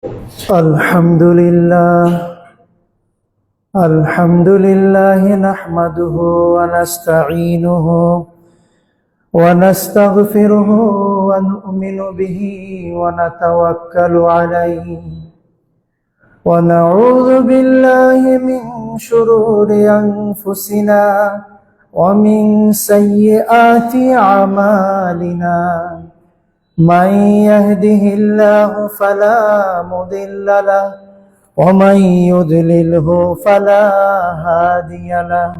الحمد لله نحمده ونستعينه ونستغفره ونؤمن به ونتوكل عليه ونعوذ بالله من شرور أنفسنا ومن سيئات أعمالنا. من يهده الله فلا مضل له ومن يضلله فلا هادي له،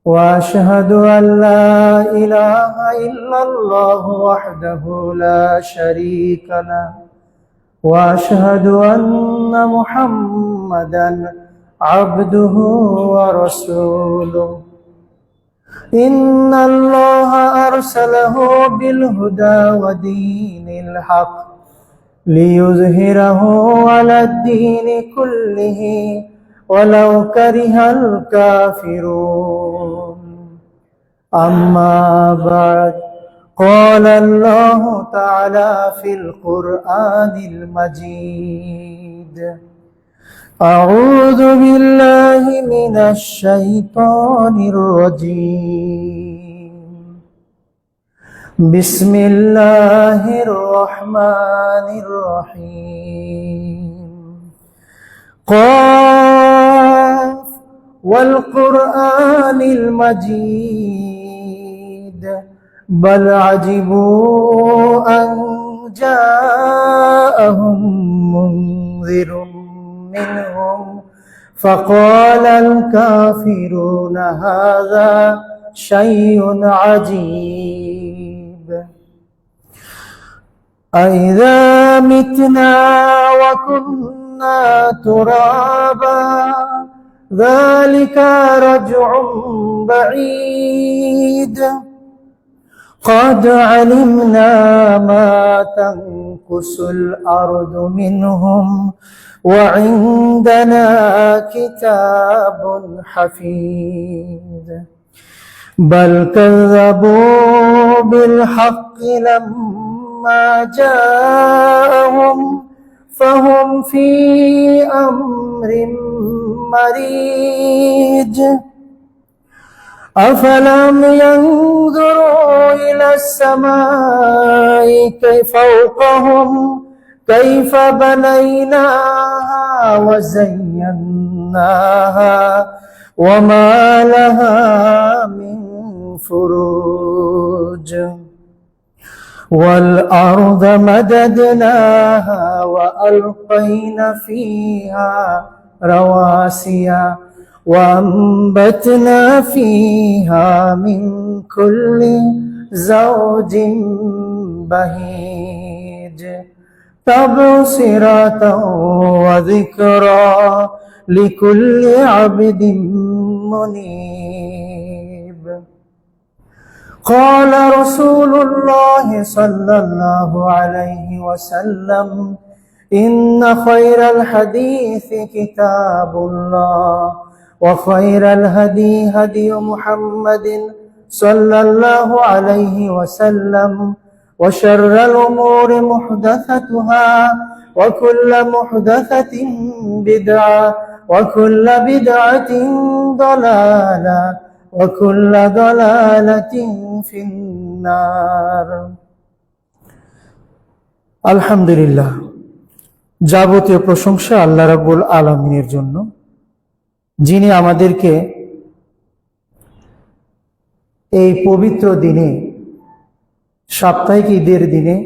وأشهد أن لا إله إلا الله وحده لا شريك له، وأشهد أن محمدا عبده ورسوله. إن الله أرسله بالهدى ودين الحق ليظهره على الدين كله ولو كره الكافرون. أما بعد، قال الله تعالى في القرآن المجيد: أعوذ بالله من الشيطان الرجيم. بسم الله الرحمن الرحيم. قاف والقرآن المجيد بل عجبوا أن جاءهم منذر منهم فقال الكافرون هذا شيء عجيب. أإذا متنا وكنا ترابا ذلك رجع بعيد. قد علمنا ما تنقص الأرض منهم وعندنا كتاب حفيظ. بل كذبوا بالحق لما جاءهم فهم في أمر مريج. أفلم ينظروا إلى السماء فوقهم كيف بنيناها وزيناها وما لها من فروج. والأرض مددناها وألقينا فيها رواسي وأنبتنا فيها من كل زوج بهيج تبصرة وذكرى لكل عبد منيب. قال رسول الله صلى الله عليه وسلم: إن خير الحديث كتاب الله وخير الهدي هدي محمد صلى الله عليه وسلم وشر الأمور محدثتها وكل محدثة بدعة وكل بدعة ضلالة وكل ضلالة في النار. আলহামদুলিল্লাহ, যাবতীয় প্রশংসা আল্লাহ রাব্বুল আলামিনের জন্য, যিনি আমাদেরকে এই পবিত্র দিনে, সাপ্তাহিক ঈদের দিনে,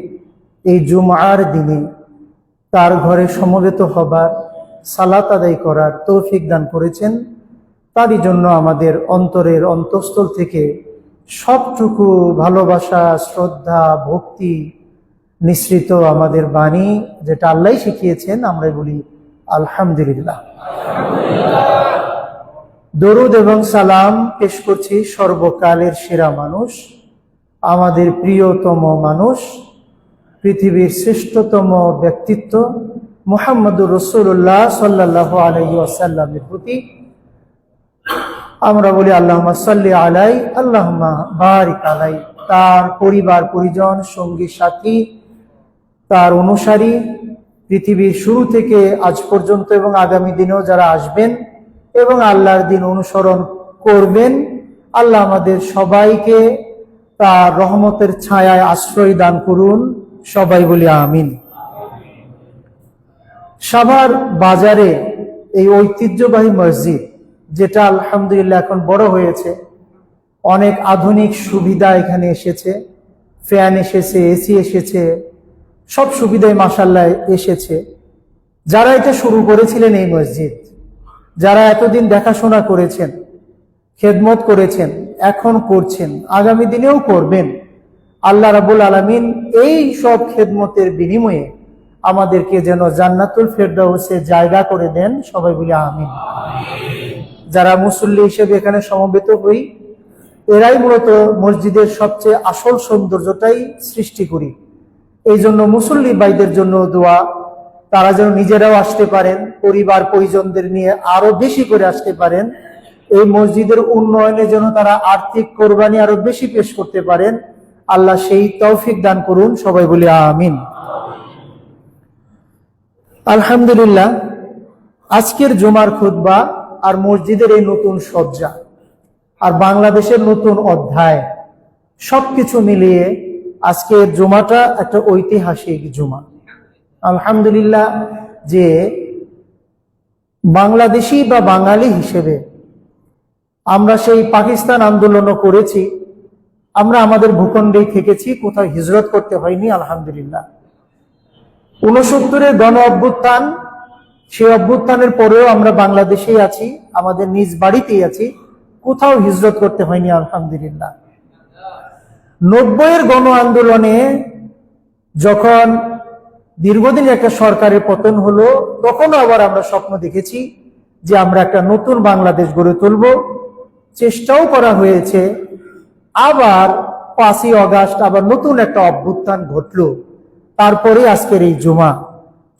এই জুমআর দিনে তার ঘরে সমবেত হবার, সালাত আদায় করার তৌফিক দান করেছেন। তারই জন্য আমাদের অন্তরের অন্তঃস্থল থেকে সবটুকু ভালোবাসা, শ্রদ্ধা, ভক্তি নিঃসৃত আমাদের বাণী, যেটা আল্লাহ শিখিয়েছেন, আমরা বলি আলহামদুলিল্লাহ। দরুদ এবং সালাম পেশ করছি সর্বকালের সেরা মানুষ, আমাদের প্রিয়তম মানুষ, পৃথিবীর শ্রেষ্ঠতম ব্যক্তিত্ব মুহাম্মদুর রাসূলুল্লাহ সাল্লাল্লাহু আলাইহি ওয়াসাল্লামের প্রতি। আমরা বলি আল্লাহুম্মা সাল্লি আলাই, আল্লাহুম্মা বারিক আলাই। তার পরিবার পরিজন, সঙ্গী সাথী, তার অনুসারী পৃথিবীর শুরু থেকে আজ পর্যন্ত এবং আগামী দিনেও যারা আসবেন এবং আল্লাহর দিন অনুসরণ করবেন, আল্লাহ আমাদের সবাইকে তার রহমতের ছায়ায় আশ্রয় দান করুন। সবাই বলি আমিন। সাভার বাজারে এই ঐতিহ্যবাহী মসজিদ, যেটা আলহামদুলিল্লাহ এখন বড় হয়েছে, অনেক আধুনিক সুবিধা এখানে এসেছে, ফ্যান এসেছে, এসি এসেছে, সব সুবিধাই মাশাআল্লাহ এসেছে। যারা এটা শুরু করেছিলেন এই মসজিদ, যারা এতদিন দেখাশোনা করেছেন, খেদমত করেছেন, এখন করছেন, আগামী দিনেও করবেন, আল্লাহ রাব্বুল আলামিন এই সব খেদমতের বিনিময়ে আমাদেরকে যেন জান্নাতুল ফেরদাউসে জায়গা করে দেন। সবাই বলি আমিন। যারা মুসল্লি হিসেবে এখানে সমবেত হই, এরাই মূলত মসজিদের সবচেয়ে আসল সৌন্দর্যটাই সৃষ্টি করি। এই জন্য মুসল্লি ভাইদের জন্য দোয়া, তারা যেন নিজেরাও আসতে পারেন, পরিবার পরিজনদের নিয়ে আরো বেশি করে আসতে পারেন, এই মসজিদের উন্নয়নে যেন তারা আর্থিক কোরবানি আরো বেশি পেশ করতে পারেন। আল্লাহ সেই তৌফিক দান করুন। সবাই বলি আমিন। আলহামদুলিল্লাহ, আজকের জুমার খুতবা আর মসজিদের এই নতুন সজ্জা আর বাংলাদেশের নতুন অধ্যায়, সবকিছু মিলিয়ে আজকের জুমাটা একটা ঐতিহাসিক জুমা। আলহামদুলিল্লাহ, যে বাংলাদেশি বা বাঙালি হিসেবে আমরা সেই পাকিস্তান আন্দোলনও করেছি, আমরা আমাদের ভূখণ্ডেই থেকেছি, কোথাও হিজরত করতে হয়নি। আলহামদুলিল্লাহ, 69-এর গণ অভ্যুত্থান, সেই অভ্যুত্থানের পরেও আমরা বাংলাদেশেই আছি, আমাদের নিজ বাড়িতেই আছি, কোথাও হিজরত করতে হয়নি। আলহামদুলিল্লাহ, 90-এর গণ আন্দোলনে যখন দীর্ঘদিন একটা সরকারের পতন হলো, তখনও আবার আমরা স্বপ্ন দেখেছি যে আমরা একটা নতুন বাংলাদেশ গড়ে তুলব, চেষ্টাও করা হয়েছে। আবার 5ই আগস্ট আবার নতুন একটা অভ্যুত্থান ঘটলো, তারপরে আজকের এই জুমা।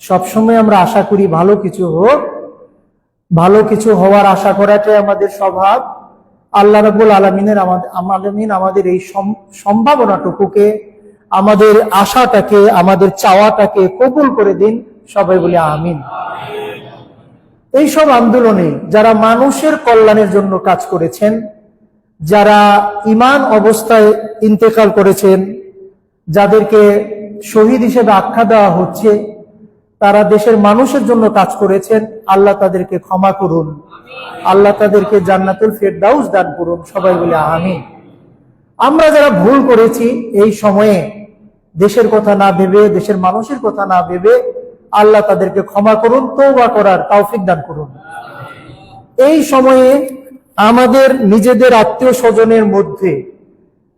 সবসময় আমরা আশা করি ভালো কিছু হোক, ভালো কিছু হওয়ার আশা করাটাই আমাদের স্বভাব। আল্লাহ রাব্বুল আলামিন আমাদের এই সম্ভাবনাটুকুকে, আমাদের আশাটাকে, আমাদের চাওয়াটাকে কবুল করে দিন। সবাই বলি আমিন। এই সব আন্দোলনে যারা মানুষের কল্যাণের জন্য কাজ করেছেন, যারা ঈমান অবস্থায় ইন্তেকাল করেছেন, যাদেরকে শহীদ হিসেবে আখ্যা দেওয়া হচ্ছে, তারা দেশের মানুষের জন্য কাজ করেছেন। আল্লাহ তাদেরকে ক্ষমা করুন, আল্লাহ তাদেরকে জান্নাতুল ফেরদাউস দান করুন। সবাই বলে আমিন। আমরা যারা ভুল করেছি, এই সময়ে দেশের কথা না ভেবে, দেশের মানুষের কথা না ভেবে, আল্লাহ তাদেরকে ক্ষমা করুন, তওবা করার তৌফিক দান করুন। এই সময়ে আমাদের নিজেদের আত্মীয় স্বজনের মধ্যে,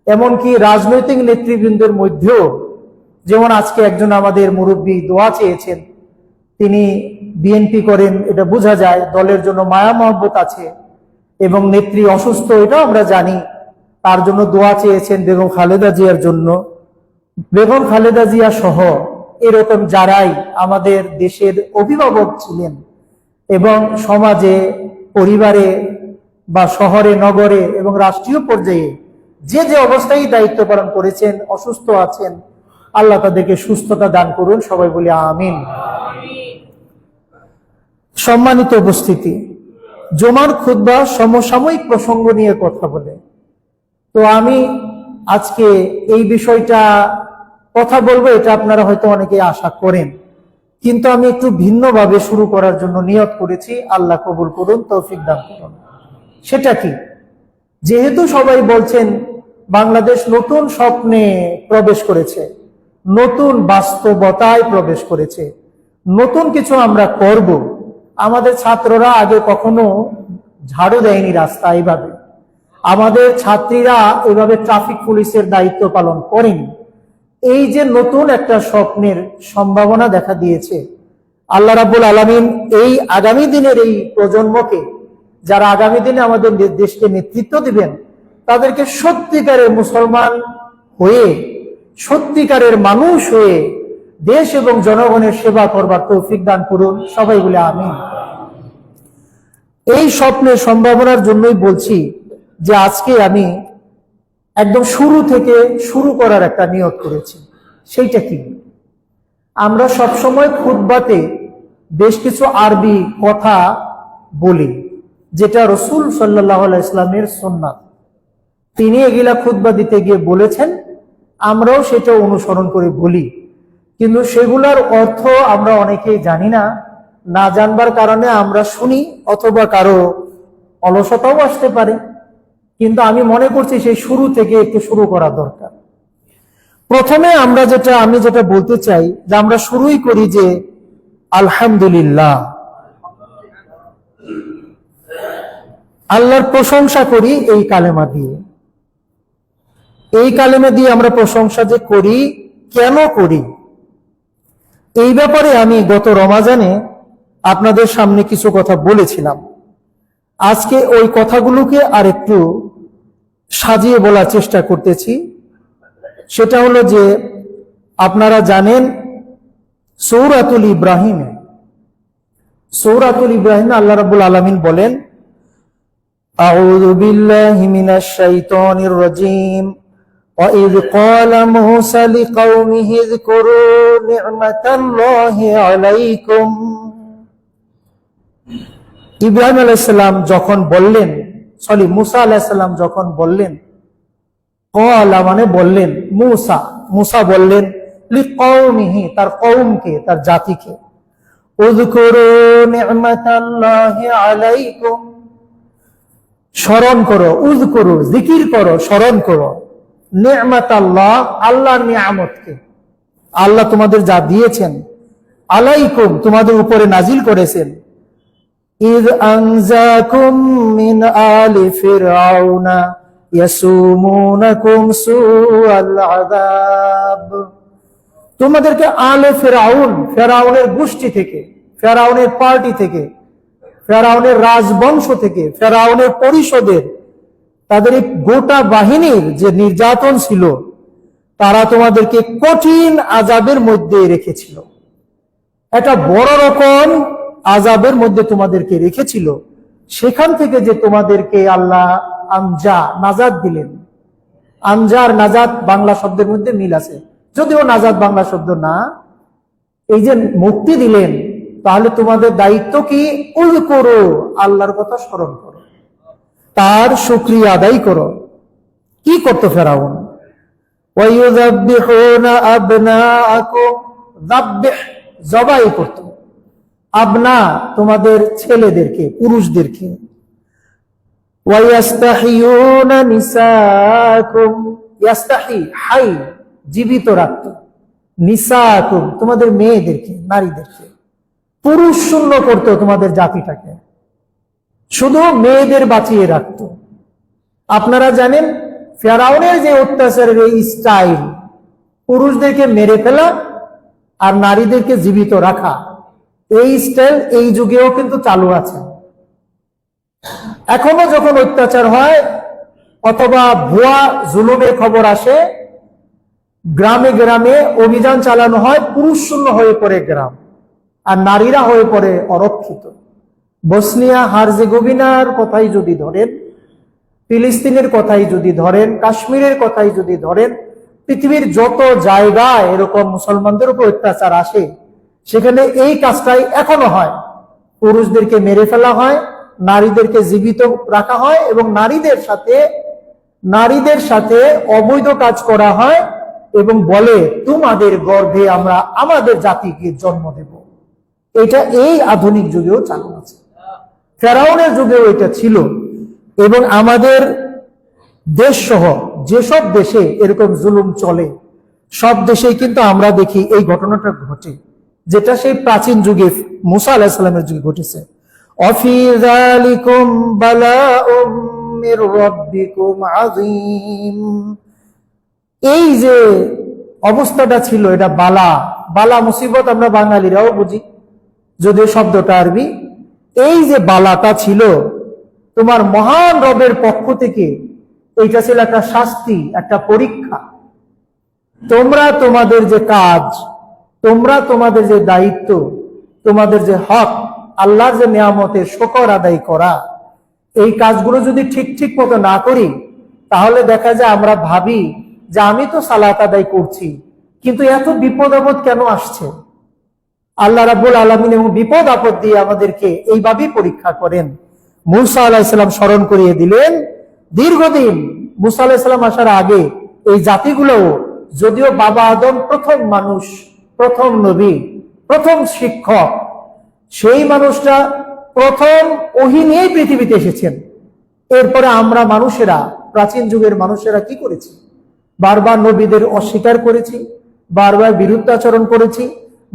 এমনকি রাজনৈতিক নেতৃবৃন্দের মধ্যেও, যেমন আজকে একজন আমাদের মুরব্বী দোয়া চেয়েছেন, তিনি বিএনপি করেন, এটা বোঝা যায়, দলের জন্য মায়া মহব্বত আছে, এবং নেত্রী অসুস্থ, এটাও আমরা জানি, তার জন্য দোয়া চেয়েছেন বেগম খালেদা জিয়ার জন্য। বেগম খালেদা জিয়া সহ এরকম যারাই আমাদের দেশের অভিভাবক ছিলেন এবং সমাজে, পরিবারে বা শহরে, নগরে এবং রাষ্ট্রীয় পর্যায়ে যে যে অবস্থায় দায়িত্ব পালন করেছেন, অসুস্থ আছেন, আল্লাহ তাদেরকে সুস্থতা দান করুন। সবাই বলি আমিন। সম্মানিত উপস্থিতি, জুমার খুতবা সমসাময়িক প্রসঙ্গ নিয়ে কথা বলে, তো আমি আজকে এই বিষয়টা কথা বলবো, এটা আপনারা হয়তো অনেকে আশা করেন, কিন্তু আমি একটু ভিন্নভাবে শুরু করার জন্য নিয়ত করেছি। আল্লাহ কবুল করুন, তৌফিক দান করুন। সেটা কি? যেহেতু সবাই বলছেন বাংলাদেশ নতুন স্বপ্নে প্রবেশ করেছে, নতুন বাস্তবতায় প্রবেশ করেছে, নতুন কিছু আমরা করব। আমাদের ছাত্ররা আগে কখনো ঝাড়ু দেয়নি রাস্তা এইভাবে, আমাদের ছাত্রীরা এভাবে ট্রাফিক পুলিশের দায়িত্ব পালন করেনি। এই যে নতুন একটা স্বপ্নের সম্ভাবনা দেখা দিয়েছে, আল্লাহ রাব্বুল আলামিন এই আগামী দিনের এই প্রজন্মকে, যারা আগামী দিনে আমাদের দেশকে নেতৃত্ব দিবেন, তাদেরকে সত্যিকারের মুসলমান হয়ে, সত্যিকারের মানুষ হয়ে দেশ এবং জনগণের সেবা করবার তৌফিক দান করুন। সবাই বলে আমিন। এই স্বপ্নের সম্ভাবনার জন্যই বলছি যে আজকে আমি একদম শুরু থেকে শুরু করার একটা নিয়ত করেছি। সেইটা কি? আমরা সবসময় খুতবাতে বেশ কিছু আরবি কথা বলি, যেটা রসুল সাল্লাল্লাহু আলাইহি ইসলামের সুন্নাত। তিনি এগুলা খুতবা দিতে গিয়ে বলেছেন, আমরাও সেটা অনুসরণ করে বলি, কিন্তু সেগুলার অর্থ আমরা অনেকেই জানি না। না জানবার কারণে আমরা শুনি, অথবা কারো অলসতাও আসতে পারে। কিন্তু আমি মনে করছি সেই শুরু থেকে একটু শুরু করা দরকার। প্রথমে আমি যেটা বলতে চাই, যে আমরা শুরুই করি যে আলহামদুলিল্লাহ, আল্লাহর প্রশংসা করি এই কালেমা দিয়ে। এই কালেমা দিয়ে আমরা প্রশংসা যে করি, কেন করি, এই ব্যাপারে আমি গত রমাজানে আপনাদের সামনে কিছু কথা বলেছিলাম। আজকে ওই কথাগুলোকে আর একটু সাজিয়ে বলার চেষ্টা করতেছি। সেটা হলো যে, আপনারা জানেন সূরাতুল ইব্রাহিমে আল্লাহ রাব্বুল আলামিন বলেন, আউযু বিল্লাহি মিনাশ শাইতানির রাজীম وَإِذْ قَالَ مُوسَى لِقَوْمِهِ اذْكُرُوا نِعْمَةَ اللَّهِ عَلَيْكُمْ। ইব্রাহিম আলাইহিস সালাম যখন বললেন, মুসা আলাইহিস সালাম যখন বললেন, ক্বালা মানে বললেন, মুসা বললেন লিকওমিহি, তার কওমকে, তার জাতিকে, উযকুরু নি'মাতাল্লাহি আলাইকুম, স্মরণ করো, উযকুরু জিকির করো, স্মরণ করো, নি'মাতাল্লাহ, আল্লাহর নিয়ামতকে, আল্লাহ তোমাদের যা দিয়েছেন, আলাইকুম, তোমাদের উপরে নাজিল করেছেন, ইয আনজাকুম মিন আলি ফিরআউনা ইয়াসুমুনাকুম সুআল আযাব, তোমাদেরকে আলে ফেরাউনের গোষ্ঠী থেকে, ফেরাউনের পার্টি থেকে, ফেরাউনের রাজবংশ থেকে, ফেরাউনের পরিষদের, তাদের এই গোটা বাহিনীর যে নির্যাতন ছিল, তারা তোমাদেরকে কঠিন আযাবের মধ্যে রেখেছিল। একটা বড় রকম আযাবের মধ্যে তোমাদেরকে রেখেছিল। সেখান থেকে যে তোমাদেরকে আল্লাহ নাজাত দিলেন। আনজার নাজাত বাংলা শব্দের মধ্যে মিল আছে, যদিও নাজাত বাংলা শব্দ না। এই যে মুক্তি দিলেন, তাহলে তোমাদের দায়িত্ব কি? উযকুরু, আল্লাহর কথা স্মরণ করো, তার শুকরিয়া আদায় করো। কি করতো ফেরাউন? ওয়ায়ুযাব্বিহুনা আবনাআকুম, যাববিহ, জবাই করতো, আবনা, তোমাদের ছেলেদেরকে, পুরুষদেরকে, ওয়ায়াস্তাহিয়ুনা নিসাআকুম, ইয়াস্তাহি, হাই, জীবিত রাখতো, নিসাআকুম, তোমাদের মেয়েদেরকে, নারীদেরকে, পুরুষ শূন্য করতো তোমাদের জাতিটাকে, শুধু মেয়েদের বাঁচিয়ে রাখতো। আপনারা জানেন ফেরাউনের যে অত্যাচারের এই স্টাইল, পুরুষদেরকে মেরে ফেলা আর নারীদেরকে জীবিত রাখা, এই স্টাইল এই যুগেও কিন্তু চালু আছে। এখনো যখন অত্যাচার হয় অথবা ভুয়া জুলুমের খবর আসে, গ্রামে গ্রামে অভিযান চালানো হয়, পুরুষ শূন্য হয়ে পড়ে গ্রাম, আর নারীরা হয়ে পড়ে অরক্ষিত। বসনিয়া হার্জেগোভিনার কথাই যদি ধরেন, ফিলিস্তিনের কথাই যদি ধরেন, কাশ্মীরের কথাই যদি ধরেন, পৃথিবীর যত জায়গায় এরকম মুসলমানদের উপর অত্যাচার আসে, সেখানে এই কাজটাই এখনো হয়। পুরুষদেরকে মেরে ফেলা হয়, নারীদেরকে জীবিত রাখা হয়, এবং নারীদের সাথে অবৈধ কাজ করা হয়, এবং বলে তোমাদের গর্ভে আমরা আমাদের জাতিকে জন্ম দেব। এটা এই আধুনিক যুগেও চালু আছে, ফেরাউনের যুগেও এটা ছিল। এবং আমাদের দেশ সহ যেসব দেশে এরকম জুলুম চলে, সব দেশেই কিন্তু আমরা দেখি এই ঘটনাটা ঘটে, যেটা সেই প্রাচীন যুগে মুসা আলাইহিস সালামের যুগে ঘটেছে। অফি যালিকুম বালাউম মির রাব্বিকুম আযীম, এই যে অবস্থাটা ছিল, এটা বালা মুসিবত, আমরা বাঙালিরাও বুঝি, যদিও শব্দটা আরবি। এই যে বালাটা ছিল তোমার মহান রবের পক্ষ থেকে, এইটা ছিল একটা শাস্তি, একটা পরীক্ষা। তোমরা তোমাদের যে কাজ, তোমরা তোমাদের যে দায়িত্ব, তোমাদের যে হক, আল্লাহর যে নিয়ামতের শুকর আদায় করা, এই কাজগুলো যদি ঠিক মতো না করি, তাহলে দেখা যায় আমরা ভাবি যে আমি তো সালাত আদায় করছি, কিন্তু এত বিপদ আপদ কেন আসছে? আল্লাহ রাব্বুল আলামিন এবং বিপদ আপদ দিয়ে আমাদেরকে এইভাবেই পরীক্ষা করেন। মূসা আলাইহিস সালাম স্মরণ করিয়ে দিলেন, দীর্ঘদিন মূসা আলাইহিস সালাম আসার আগে এই জাতিগুলো, যদিও বাবা আদম প্রথম মানুষ, প্রথম নবী, প্রথম শিক্ষক, সেই মানুষটা প্রথম ওহী নিয়েই পৃথিবীতে এসেছেন। এরপরে আমরা মানুষেরা, প্রাচীন যুগের মানুষেরা কি করেছি? বারবার নবীদের অস্বীকার করেছি, বারবার বিরুদ্ধাচরণ করেছি,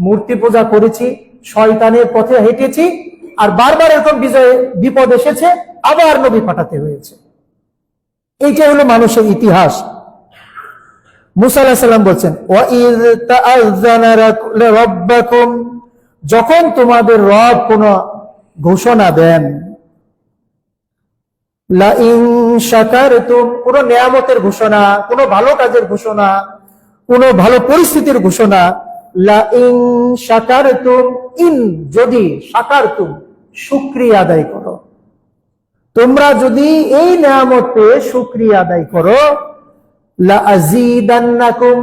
মূর্তি পূজা করেছি, শয়তানের পথে হেঁটেছি, আর বারবার এরকম বিপদ এসেছে, আবার নবী পাঠাতে হয়েছে। এইটা হলো মানুষের ইতিহাস। মূসা আলাইহিস সালাম বলছেন, ওয়াইয তাআযানা রাব্বাকুম, যখন তোমাদের রব কোনো ঘোষণা দেন, লা ইন শাকারতুম, কোন নিয়ামতের ঘোষণা, কোন ভালো কাজের ঘোষণা, কোন ভালো পরিস্থিতির ঘোষণা, লা ইন শাকারতুম, ইন যদি, শাকারতুম শুকরিয়া আদায় করো, তোমরা যদি এই নিয়ামত পেয়ে শুকরিয়া আদায় করো, লা আযীদান্নাকুম,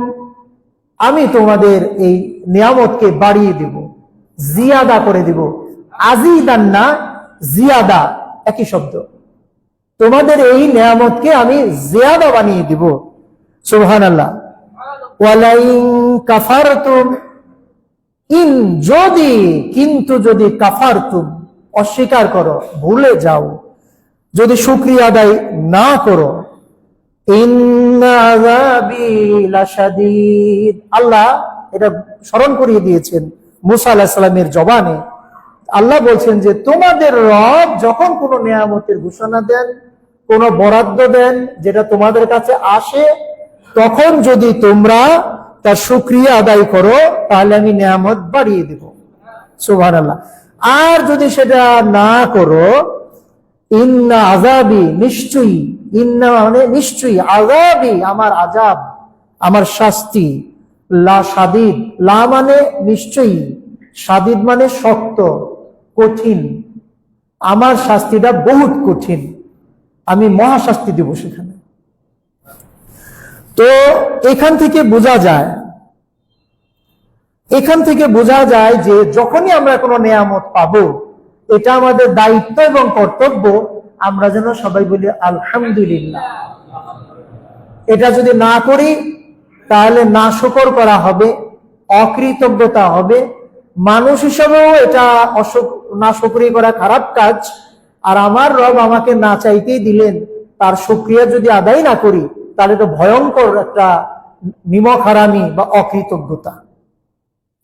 আমি তোমাদের এই নিয়ামতকে বাড়িয়ে দেব, জিয়াদা করে দেব। আযীদান্না জিয়াদা একই শব্দ, তোমাদের এই নিয়ামতকে আমি জিয়াদা বানিয়ে দিব। সুবহানাল্লাহ। ওয়ালাইন কাফারতুম, ইন যদি, কিন্তু যদি, কাফারতুম অস্বীকার করো, ভুলে যাও, যদি শুকরিয়া আদায় না করো, ইন্না আযাবি লাশাদীদ, আল্লাহ এটা স্মরণ করিয়ে দিয়েছেন মূসা আলাইহিস সালামের জবানে। আল্লাহ বলছেন যে তোমাদের রব যখন কোনো নিয়ামতের ঘোষণা দেন, কোনো বরাদ্দ দেন, যেটা তোমাদের কাছে আসে, তখন যদি তোমরা তার শুকরিয়া আদায় করো, তাহলে আমি নিয়ামত বাড়িয়ে দেব। সুবহানাল্লাহ। আর যদি সেটা না করো, ইন্না আযাবি, নিশ্চয়ই, ইন্না মানে নিশ্চয়ই, আযাবি আমার আযাব, আমার শাস্তি, লা শাদীদ, লা মানে নিশ্চয়ই, শাদীদ মানে শক্ত, কঠিন, আমার শাস্তিটা বহুত কঠিন, আমি মহাশাস্তি দেব সেখানে। তো এখান থেকে বোঝা যায় যে যখনই আমরা কোনো নিয়ামত পাবো, এটা আমাদের দায়িত্ব এবং কর্তব্য, আমরা যেন সবাই বলি আলহামদুলিল্লাহ। এটা যদি না করি তাহলে নাশকর করা হবে, অকৃতজ্ঞতা হবে। মানুষ হিসেবেও এটা নাশকরি করা খারাপ কাজ। আর আমার রব আমাকে না চাইতেই দিলেন, তার শুকরিয়া যদি আদায় না করি, তাহলে তো ভয়ঙ্কর একটা নিমক হারামি বা অকৃতজ্ঞতা।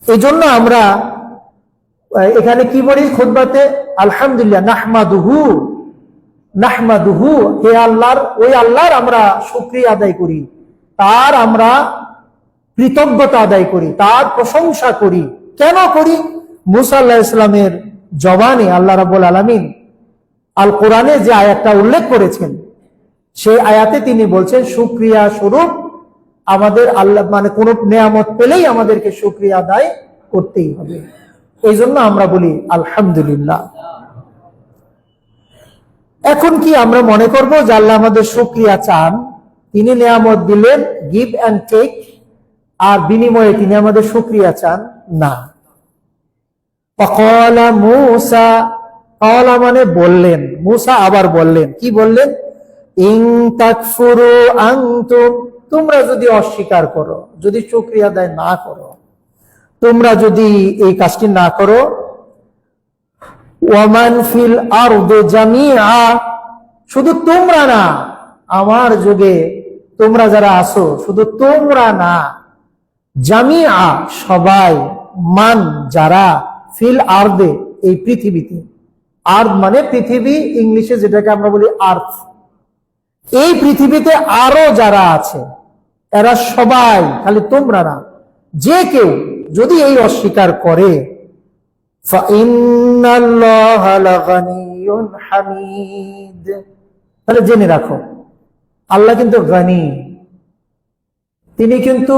এই জন্য আমরা এখানে কি বলি খুতবাতে, আলহামদুলিল্লাহ, নাহমাদুহু, হে আল্লাহর, ওই আল্লাহর আমরা শুকরিয়া আদায় করি, তার আমরা কৃতজ্ঞতা আদায় করি, তার প্রশংসা করি। কেন করি? মূসা আলাইহিস সালামের জবানে আল্লাহ রাব্বুল আলামিন আল কোরআনে যে আয়াতটা উল্লেখ করেছেন, সেই আয়াতে তিনি বলছেন শুকরিয়া স্বরূপ আমাদের আল্লাহ, মানে কোন নিয়ামত পেলেই আমাদেরকে শুকরিয়া আদায় করতেই হবে। এই জন্য আমরা বলি আলহামদুলিল্লাহ। এখন কি আমরা মনে করব যে আল্লাহ আমাদের শুকরিয়া চান, তিনি নিয়ামত দিলেন, গিভ অ্যান্ড টেক, আর বিনিময়ে তিনি আমাদের শুকরিয়া চান? না। ফাকালা মূসা, কালা মানে বললেন, মূসা আবার বললেন, কি বললেন? ইন তাকফুরু আনতুম, তোমরা যদি অস্বীকার করো, যদি শুকরিয়া আদায় না করো, তোমরা যদি এই কাজটি না করো, ওয়ামান ফিল আরদি জামিআ, শুধু তোমরা না, আমার যুগে তোমরা যারা আছো, শুধু তোমরা না, জামিআ সবাই, মান যারা, ফিল আরদে এই পৃথিবীতে, আর্থ মানে পৃথিবী, ইংলিশে যেটাকে আমরা বলি আর্থ, এই পৃথিবীতে আরো যারা আছে, এরা সবাই, খালি তোমরা না, যে কেউ যদি এই অস্বীকার করে, ফাইন্নাল্লাহা লাগানিয়ুন হামিদ, তাহলে জেনে রাখো আল্লাহ কিন্তু গনি, তিনি কিন্তু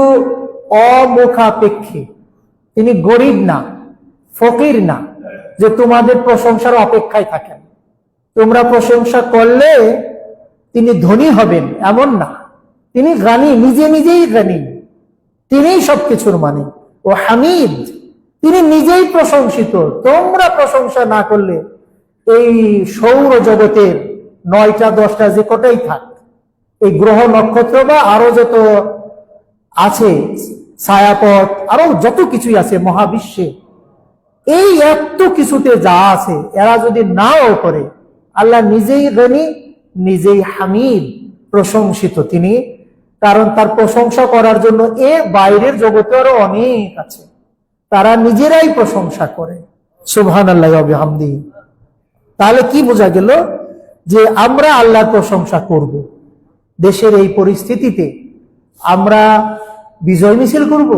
অমুখাপেক্ষী, তিনি গরিব না, ফকির না, যে তোমাদের প্রশংসার অপেক্ষায় থাকেন, তোমরা প্রশংসা করলে তিনি ধনী হবেন, এমন না। তিনি গানি, নিজে নিজেই গানি, তিনিই সবকিছুর মানে। ও হামিদ, তিনি নিজেই প্রশংসিত। তোমরা প্রশংসা না করলে এই সৌর জগতের 9টা 10টা যে কটাই থাক, এই গ্রহ নক্ষত্র বা আরো যত আছে, ছায়াপথ, আরো যত কিছুই আছে মহাবিশ্বে, এই এত কিছুতে যা আছে, এরা যদি নাও করে, আল্লাহ নিজেই গনি, নিজেই হামিদ, প্রশংসিত তিনি। কারণ তার প্রশংসা করার জন্য এর বাইরের জগতে আরো অনেক আছে, তারা নিজেরাই প্রশংসা করে। সুবহানাল্লাহি ওয়া বিহামদিহি। তাহলে কি বোঝা গেল? যে আমরা আল্লাহর প্রশংসা করব। দেশের এই পরিস্থিতিতে আমরা বিজয় মিছিল করব,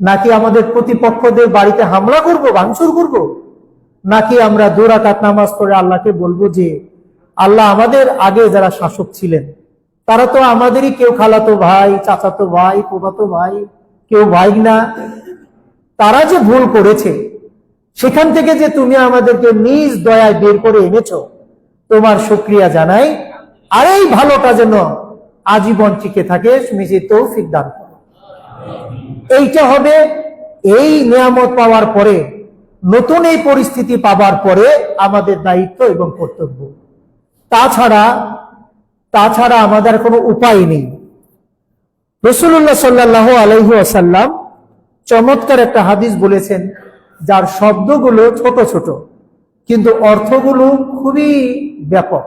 নাকি আমাদের প্রতিপক্ষদের বাড়িতে হামলা করব, ভাঙচুর করব, নাকি আমরা 2 রাকাত নামাজ পড়ে আল্লাহকে বলবো যে আল্লাহ, আমাদের আগে যারা শাসক ছিলেন তারা তো আমাদেরই কেউ খালাতো ভাই, চাচাতো ভাই, ফুফাতো ভাই, কেউ ভাই না, তারা যে ভুল করেছে সেখান থেকে যে তুমি আমাদেরকে নিজ দয়ায় বের করে এনেছো, তোমার শুকরিয়া জানাই। আর এই ভালোটা যেন আজীবন টিকে থাকে, তুমি যে তৌফিক দান করো। এইটা হবে এই নিয়ামত পাওয়ার পরে, নতুন এই পরিস্থিতি পাবার পরে আমাদের দায়িত্ব এবং কর্তব্য। তাছাড়া আমাদের কোনো উপায় নেই। রাসূলুল্লাহ সাল্লাল্লাহু আলাইহি ওয়াসাল্লাম চমৎকার একটা হাদিস বলেছেন, যার শব্দগুলো ছোট ছোট কিন্তু অর্থগুলো খুবই ব্যাপক।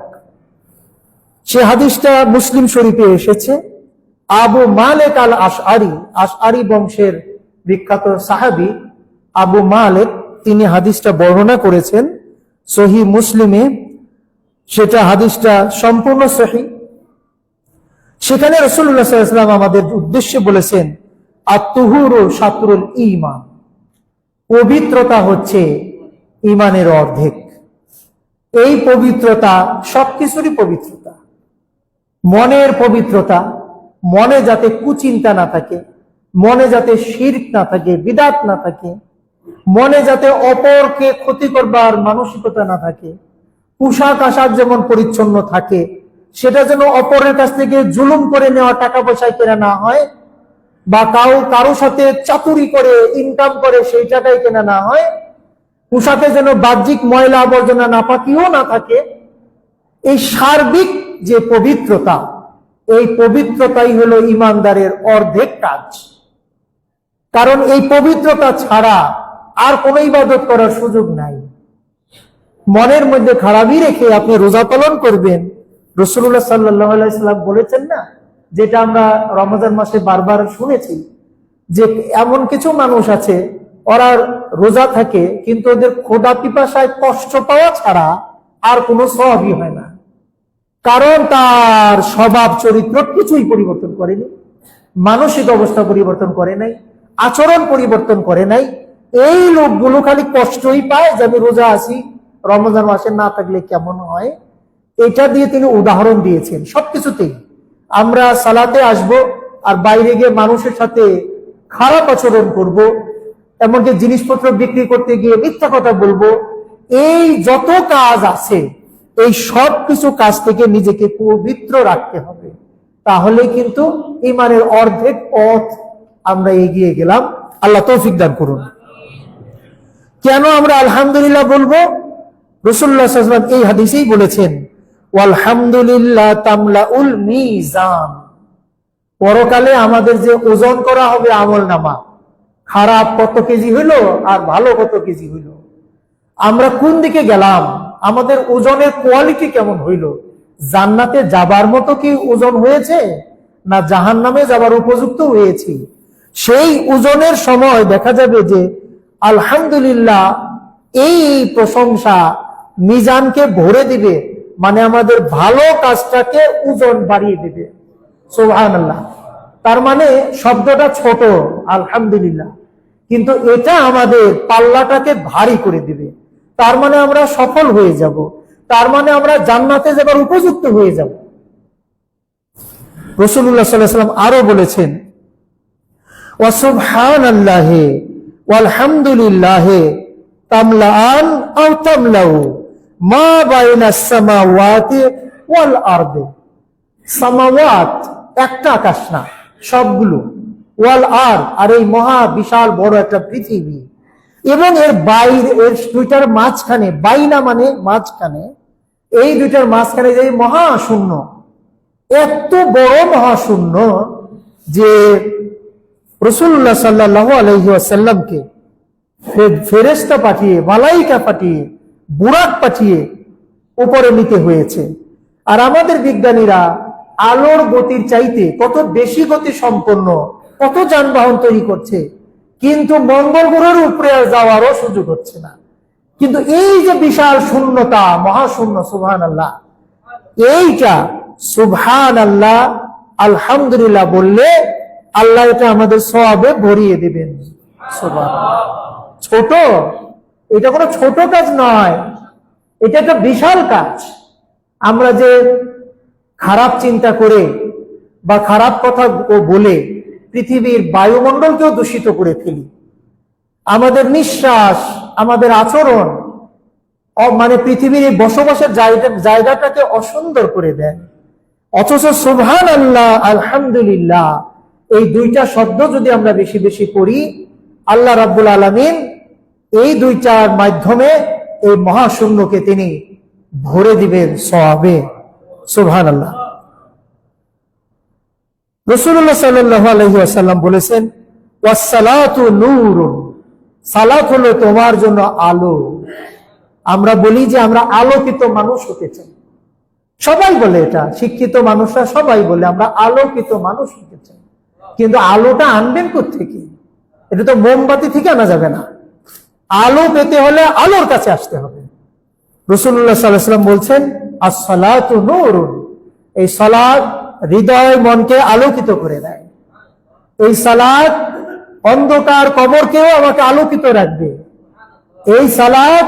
সে হাদিসটা মুসলিম শরীফে এসেছে। আবু মালেক আল আশআরী, আশআরী বংশের বিখ্যাত সাহাবী আবু মালেক, তিনি হাদিসটা বর্ণনা করেছেন সহিহ মুসলিমে। সেটা হাদিসটা সম্পূর্ণ সহিহ। সেখানে রাসূলুল্লাহ সাল্লাল্লাহু আলাইহি ওয়াসাল্লাম আমাদের উদ্দেশ্যে বলেছেন, আত-তুহুরু শাতরুল ঈমান, পবিত্রতা হচ্ছে ঈমানের অর্ধেক। এই পবিত্রতা সবকিছুরই পবিত্রতা, মনের পবিত্রতা, মনে যাতে কুচিন্তা না থাকে, মনে যাতে শিরক না থাকে, বিদআত না থাকে, মনে যাতে অপরকে ক্ষতি করবার মানসিকতা না থাকে, পোশাক আশাক যেমন পরিচ্ছন্ন থাকে, সেটা যেন অপরের কাছ থেকে জুলুম করে নেওয়া টাকা পয়সায় কেনা না হয়, বা কারো সাথে চাতুরি করে ইনকাম করে সেই টাকায় কেনা না হয়, পোশাকে যেন বাহ্যিক ময়লা আবর্জনা নাপাকিও না থাকে। এই সার্বিক যে পবিত্রতা, এই পবিত্রতাই হলো ইমানদারের অর্ধেক কাজ। কারণ এই পবিত্রতা ছাড়া আর কোনো ইবাদত করার সুযোগ নাই। মনের মধ্যে খারাপই রেখে আপনি রোজা পালন করবেন, রাসূলুল্লাহ সাল্লাল্লাহু আলাইহি ওয়াসাল্লাম বলেছেন না, যেটা আমরা রমজান মাসে বারবার শুনেছি, যে এমন কিছু মানুষ আছে ওরা রোজা থাকে কিন্তু ওদের ক্ষুধা পিপাসায় কষ্ট পাওয়া ছাড়া আর কোনো সওয়াবই হয় না। কারণ তার স্বভাব চরিত্র কিছুই পরিবর্তন করেনি, মানসিক অবস্থা পরিবর্তন করে নাই, আচরণ পরিবর্তন করে নাই। এই লোকগুলো খালি কষ্টই পায় যে আমি রোজা আছি, রমজান মাসে না থাকলে কেমন হয়। এটা দিয়ে তিনি উদাহরণ দিয়েছেন সবকিছুতেই। আমরা সালাতে আসব আর বাইরে গিয়ে মানুষের সাথে খারাপ আচরণ করব, এমনকি জিনিসপত্র বিক্রি করতে গিয়ে মিথ্যা কথা বলবো, এই যত কাজ আছে এই সব কিছু কাজ থেকে নিজেকে পবিত্র রাখতে হবে। তাহলে কিন্তু ঈমানের অর্ধেক পথ আমরা এগিয়ে গেলাম। আল্লাহ তৌফিক দান করুন। কেন আমরা আলহামদুলিল্লাহ বলবো? রাসূলুল্লাহ সাল্লাল্লাহু আলাইহি ওয়াসাল্লাম এই হাদিসেই বলেছেন, ওয়ালহামদুলিল্লাহ তামলাউল মিজান। পরকালে আমাদের যে ওজন করা হবে আমলনামা, খারাপ কত কেজি হইলো আর ভালো কত কেজি হইলো, আমরা কোন দিকে গেলাম, আমাদের ওজনের কোয়ালিটি কেমন হইলো, জান্নাতে যাবার মতো কি ওজন হয়েছে না জাহান্নামে যাবার উপযুক্ত হয়েছি, সেই ওজনের সময় দেখা যাবে যে আলহামদুলিল্লাহ এই প্রশংসা মিজানকে ভরে দিবে, মানে আমাদের ভালো কাজটাকে ওজন বাড়িয়ে দিবে। সুবহানাল্লাহ। তার মানে শব্দটা ছোট আলহামদুলিল্লাহ, কিন্তু এটা আমাদের পাল্লাটাকে ভারী করে দিবে। তার মানে আমরা সফল হয়ে যাব, তার মানে আমরা জান্নাতে যাবার উপযুক্ত হয়ে যাব। রাসূলুল্লাহ সাল্লাল্লাহু আলাইহি ওয়াসাল্লাম আরো বলেছেন, ওয়া সুবহানাল্লাহি ওয়াল হামদুলিল্লাহি তামলাআন আও তামলাউ মা বাইনাস সামাওয়াতি ওয়াল আরদি। সামাওয়াত একটা আকাশ না, সবগুলো, ওয়াল আর এই মহা বিশাল বড় একটা পৃথিবী, এবং এর বাইরে, এর দুইটার মাঝখানে, বাইনা মানে মাঝখানে, এই দুইটার মাঝখানে যে মহাশূন্য, এত বড় মহাশূন্য যে রাসূলুল্লাহ সাল্লাল্লাহু আলাইহি ওয়াসাল্লামকে ফেরেশতা পাঠিয়ে, মালাইকা পাঠিয়ে, বুরাক পাঠিয়ে উপরে নিতে হয়েছে। আর আমাদের বিজ্ঞানীরা আলোর গতির চাইতে কত বেশি গতি সম্পন্ন কত যানবাহন তৈরি করছে, কিন্তু মঙ্গল গ্রহের উপরে যাওয়ারও সুযোগ হচ্ছে না। কিন্তু এই যে বিশাল শূন্যতা, মহাশূন্য, সুবহানাল্লাহ, এইটা সুবহানাল্লাহ আলহামদুলিল্লাহ বললে আল্লাহ এটা আমাদের সওয়াবে ভরিয়ে দিবেন। সুবহানাল্লাহ। ছোট, এটা কোনো ছোট কাজ নয়, এটা একটা বিশাল কাজ। আমরা যে খারাপ চিন্তা করে বা খারাপ কথা বলে পৃথিবীর বায়ুমণ্ডলকেও দূষিত করে ফেলি, আমাদের নিঃশ্বাস, আমাদের আচরণ মানে পৃথিবীর এই বসবাসের জায়গাটাকে অসুন্দর করে দেয়। অথচ সুবহানাল্লাহ আলহামদুলিল্লাহ এই দুইটা শব্দ যদি আমরা বেশি বেশি করি, আল্লাহ রাব্বুল আলামিন এই দুইটার মাধ্যমে এই মহাশূন্যকে তিনি ভরে দিবেন সওয়াবে। সুবহানাল্লাহ। রাসূলুল্লাহ সাল্লাল্লাহু আলাইহি ওয়াসাল্লাম বলেছেন, ওয়াসসালাতু নূরুন, সালাত হলো তোমার জন্য আলো। আমরা বলি যে আমরা আলোকিত মানুষ হতে চাই, সবাই বলে, এটা শিক্ষিত মানুষরা সবাই বলে আমরা আলোকিত মানুষ হতে চাই। কিন্তু আলোটা আনবেন কোত্থেকে? এটা তো মোমবাতি থেকে আনা যাবে না। আলো পেতে হলে আলোর কাছে আসতে হবে। রাসূলুল্লাহ সাল্লাল্লাহু আলাইহি ওয়াসাল্লাম বলছেন, আস-সালাতু নূরুন, এই সালাত হৃদয় মনকে আলোকিত করে দেয়। এই সালাত অন্ধকার কবরকেও আমাকে আলোকিত রাখবে। এই সালাত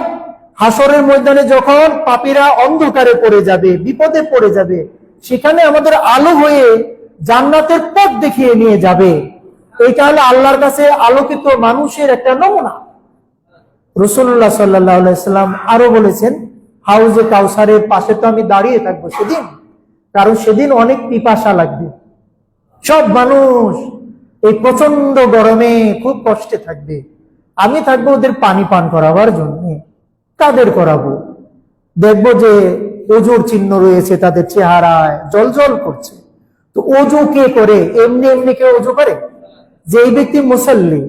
হাসরের ময়দানে যখন পাপীরা অন্ধকারে পড়ে যাবে, বিপদে পড়ে যাবে, সেখানে আমাদের আলো হয়ে জান্নাতের পথ দেখিয়ে নিয়ে যাবে। এইটা হলো আল্লাহর কাছে আলোকিত মানুষের একটা নমুনা। রাসূলুল্লাহ সাল্লাল্লাহু আলাইহি ওয়াসাল্লাম আরো বলেছেন, হাউজে কাউসারের পাশে তো আমি দাঁড়িয়ে থাকবো সেদিন, কারণ সেদিন অনেক পিপাসা লাগবে। সব মানুষ এই প্রচন্ড গরমে খুব কষ্টে থাকবে, আমি থাকবো ওদের পানি পান করাবার জন্য। কাদের করাবো? দেখবো যে ওজুর চিহ্ন রয়েছে তাদের চেহারায়, জলজল করছে। তো ওজু কে করে? এমনি এমনি কেউ ওজু করে? যেই ব্যক্তি মুসাল্লি,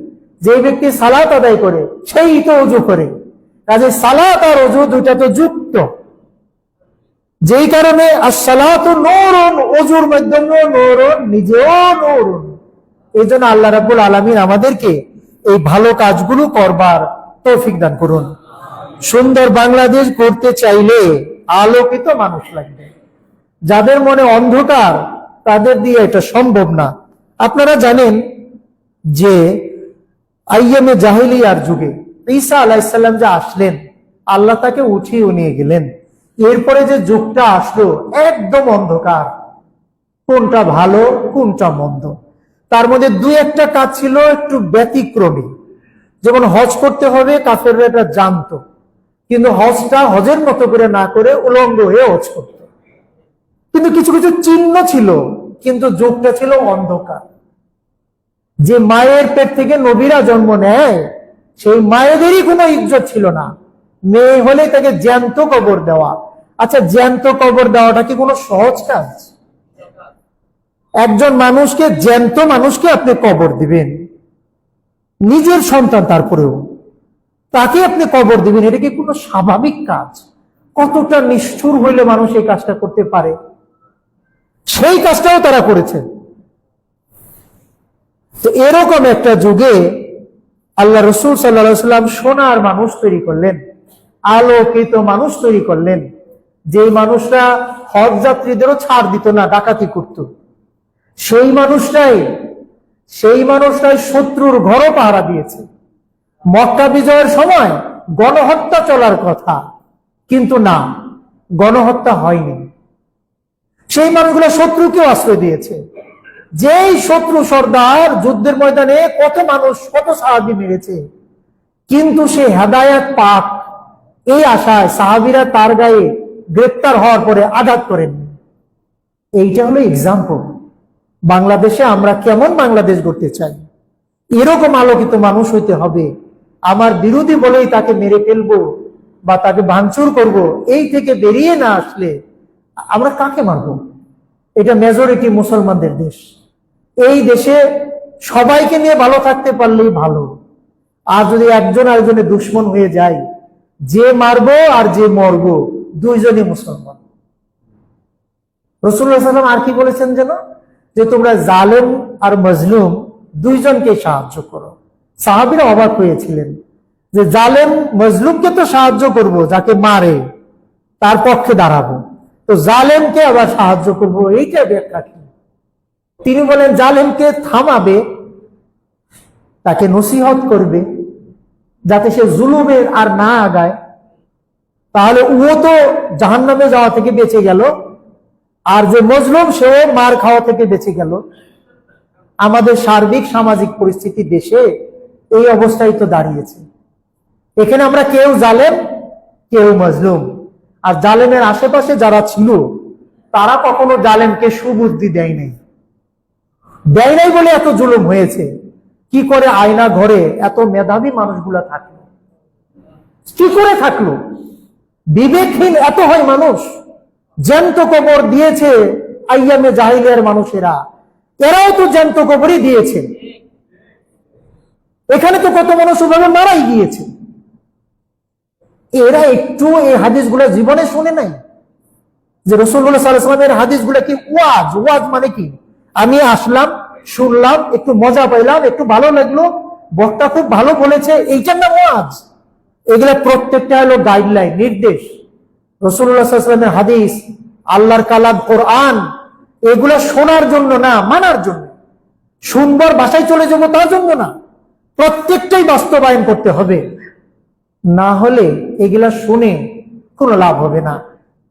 যেই ব্যক্তি সালাত আদায় করে, সেই তো ওজু করে। কাজে সালাত আর ওজু দুইটা তো যুক্ত, যেই কারণে আসসালাতু নূরুন, ওজুর মাধ্যমে নূরুন, নিজেও নূরুন। এই জন্য আল্লাহ রাব্বুল আলামিন আমাদেরকে এই ভালো কাজগুলো করবার তৌফিক দান করুন। সুন্দর বাংলাদেশ করতে চাইলে আলোকিত মানুষ লাগবে। যাদের মনে অন্ধকার, তাদের দিয়ে এটা সম্ভব না। আপনারা জানেন যে আইয়ামে জাহিলিয়ার যুগে ঈসা আলাইহিস সালাম যে আসলেন, আল্লাহ তাকে উঠিয়ে নিয়ে গেলেন। এরপরে যে যুগটা আসলো একদম অন্ধকার, কোনটা ভালো কোনটা মন্দ, তার মধ্যে দুই একটা কাজ ছিল একটু ব্যতিক্রমী। যেমন হজ করতে হবে, কাফেররা এটা জানতো, কিন্তু হজটা হজের মতো করে না করে উলঙ্গ হয়ে হজ করত। কিন্তু কিছু কিছু চিহ্ন ছিল, কিন্তু যুগটা ছিল অন্ধকার। যে মায়ের পেট থেকে নবীরা জন্ম নেয়, সেই মায়েদেরই কোনো ইজ্জত ছিল না। মেয়ে হলে তাকে জ্যান্ত কবর দেওয়া। আচ্ছা, জ্যান্ত কবর দেওয়াটা কি কোনো সহজ কাজ? একজন মানুষকে, জ্যান্ত মানুষকে আপনি কবর দিবেন, নিজের সন্তান, তারপরেও তাকে আপনি কবর দিবেন, এটা কি কোনো স্বাভাবিক কাজ? কতটা নিষ্ঠুর হইলে মানুষ এই কাজটা করতে পারে? সেই কাজটাও তারা করেছে। তো এরকম একটা যুগে আল্লাহ রাসূল সাল্লাল্লাহু আলাইহি ওয়াসাল্লাম সোনার মানুষ তৈরি করলেন, আলোকিত মানুষ তৈরি করলেন, যে মানুষরা হজ যাত্রীদেরও ছাড় দিত না, ডাকাতি করত। সেই মানুষটাই শত্রুর ঘরও পাহারা দিয়েছে। মক্কা বিজয়ের সময় গণহত্যা চলার কথা, কিন্তু না, গণহত্যা হয়নি। সেই মানুষগুলো শত্রুকেও আশ্রয় দিয়েছে। যেই শত্রু সর্দার যুদ্ধের ময়দানে কত মানুষ, কত সাহাবী মেরেছে, কিন্তু সে হেদায়েত পাক, এই আশায় সাহাবীরা তার গায়ে গ্রেপ্তার হওয়ার পরে আঘাত করেননি। এইটা হলো এক্সাম্পল। বাংলাদেশে আমরা কেমন বাংলাদেশ গড়তে চাই, এরকম আলোকিত মানুষ হইতে হবে। আমার বিরোধী বলেই তাকে মেরে ফেলবো বা তাকে ভাঙচুর করব, এই থেকে বেরিয়ে না আসলে আমরা কাকে মারবো? এটা মেজরিটি মুসলমানদের দেশ। এই দেশে সবাইকে নিয়ে ভালো থাকতে পারলেই ভালো। আর যদি একজন আরেকজনের দুশ্মন হয়ে যায়, যে মারবো আর যে মরবো দুইজনই মুসলমান। রাসূলুল্লাহ সাল্লাল্লাহু আলাইহি ওয়াসাল্লাম আর কি বলেছেন যেন, যে তোমরা জালেম আর মজলুম দুইজনকে সাহায্য করো। সাহাবীরা অবাক হয়েছিলেন যে জালেম মজলুমকে তো সাহায্য করব, যাকে মারে তার পক্ষে দাঁড়াবো, তো জালেমকে আবার সাহায্য করব, এইটা ব্যাখ্যা কি? তিনি বলেন জালেমকে থামাবে, তাকে নসিহত করবে যাতে সে জুলুমের আর না আগায়, তাহলে ও তো জাহান্নামে যাওয়া থেকে বেঁচে গেল, আর যে মজলুম সে মার খাওয়া থেকে বেঁচে গেল। আমাদের সার্বিক সামাজিক পরিস্থিতি দেশে এই অবস্থায় তো দাঁড়িয়েছে। এখানে আমরা কেউ জালেম কেউ মজলুম। আর জালেমের আশেপাশে যারা ছিল তারা কখনো জালেমকে সুবুদ্ধি দেয় নাই বলে এত জুলুম হয়েছে। কি করে আয়না ঘরে এত মেধাবী মানুষগুলা থাকলো? কি করে থাকলো? বিবেকহীন এত হয় মানুষ। জ্যান্ত কবর দিয়েছে আইয়ামে জাহিলিয়ার মানুষেরা, এরাও তো জ্যান্ত কবরই দিয়েছে। এখানে তো কত মানুষ ওভাবে মারাই গিয়েছে। এরা একটু এই হাদিসগুলো জীবনে শুনে নাই যে রাসূলুল্লাহ সাল্লাল্লাহু আলাইহি ওয়াসাল্লামের হাদিসগুলো কি ওয়াজ মানে কি? আমি আসলাম, শুনলাম, একটু মজা পাইলাম, একটু ভালো লাগলো, বক্তা খুব ভালো বলেছে, এইটার নাম ওয়াজ? এগুলা প্রত্যেকটা হলো গাইডলাইন, নির্দেশ। রাসূলুল্লাহ সাল্লাল্লাহু আলাইহি ওয়াসাল্লামের হাদিস, আল্লাহর কালাম কোরআন, এগুলা শোনার জন্য না, মানার জন্য। শুনবার বাসায় চলে যাবো তার জন্য না, প্রত্যেকটাই বাস্তবায়ন করতে হবে। না হলে এগুলা শুনে কোনো লাভ হবে না,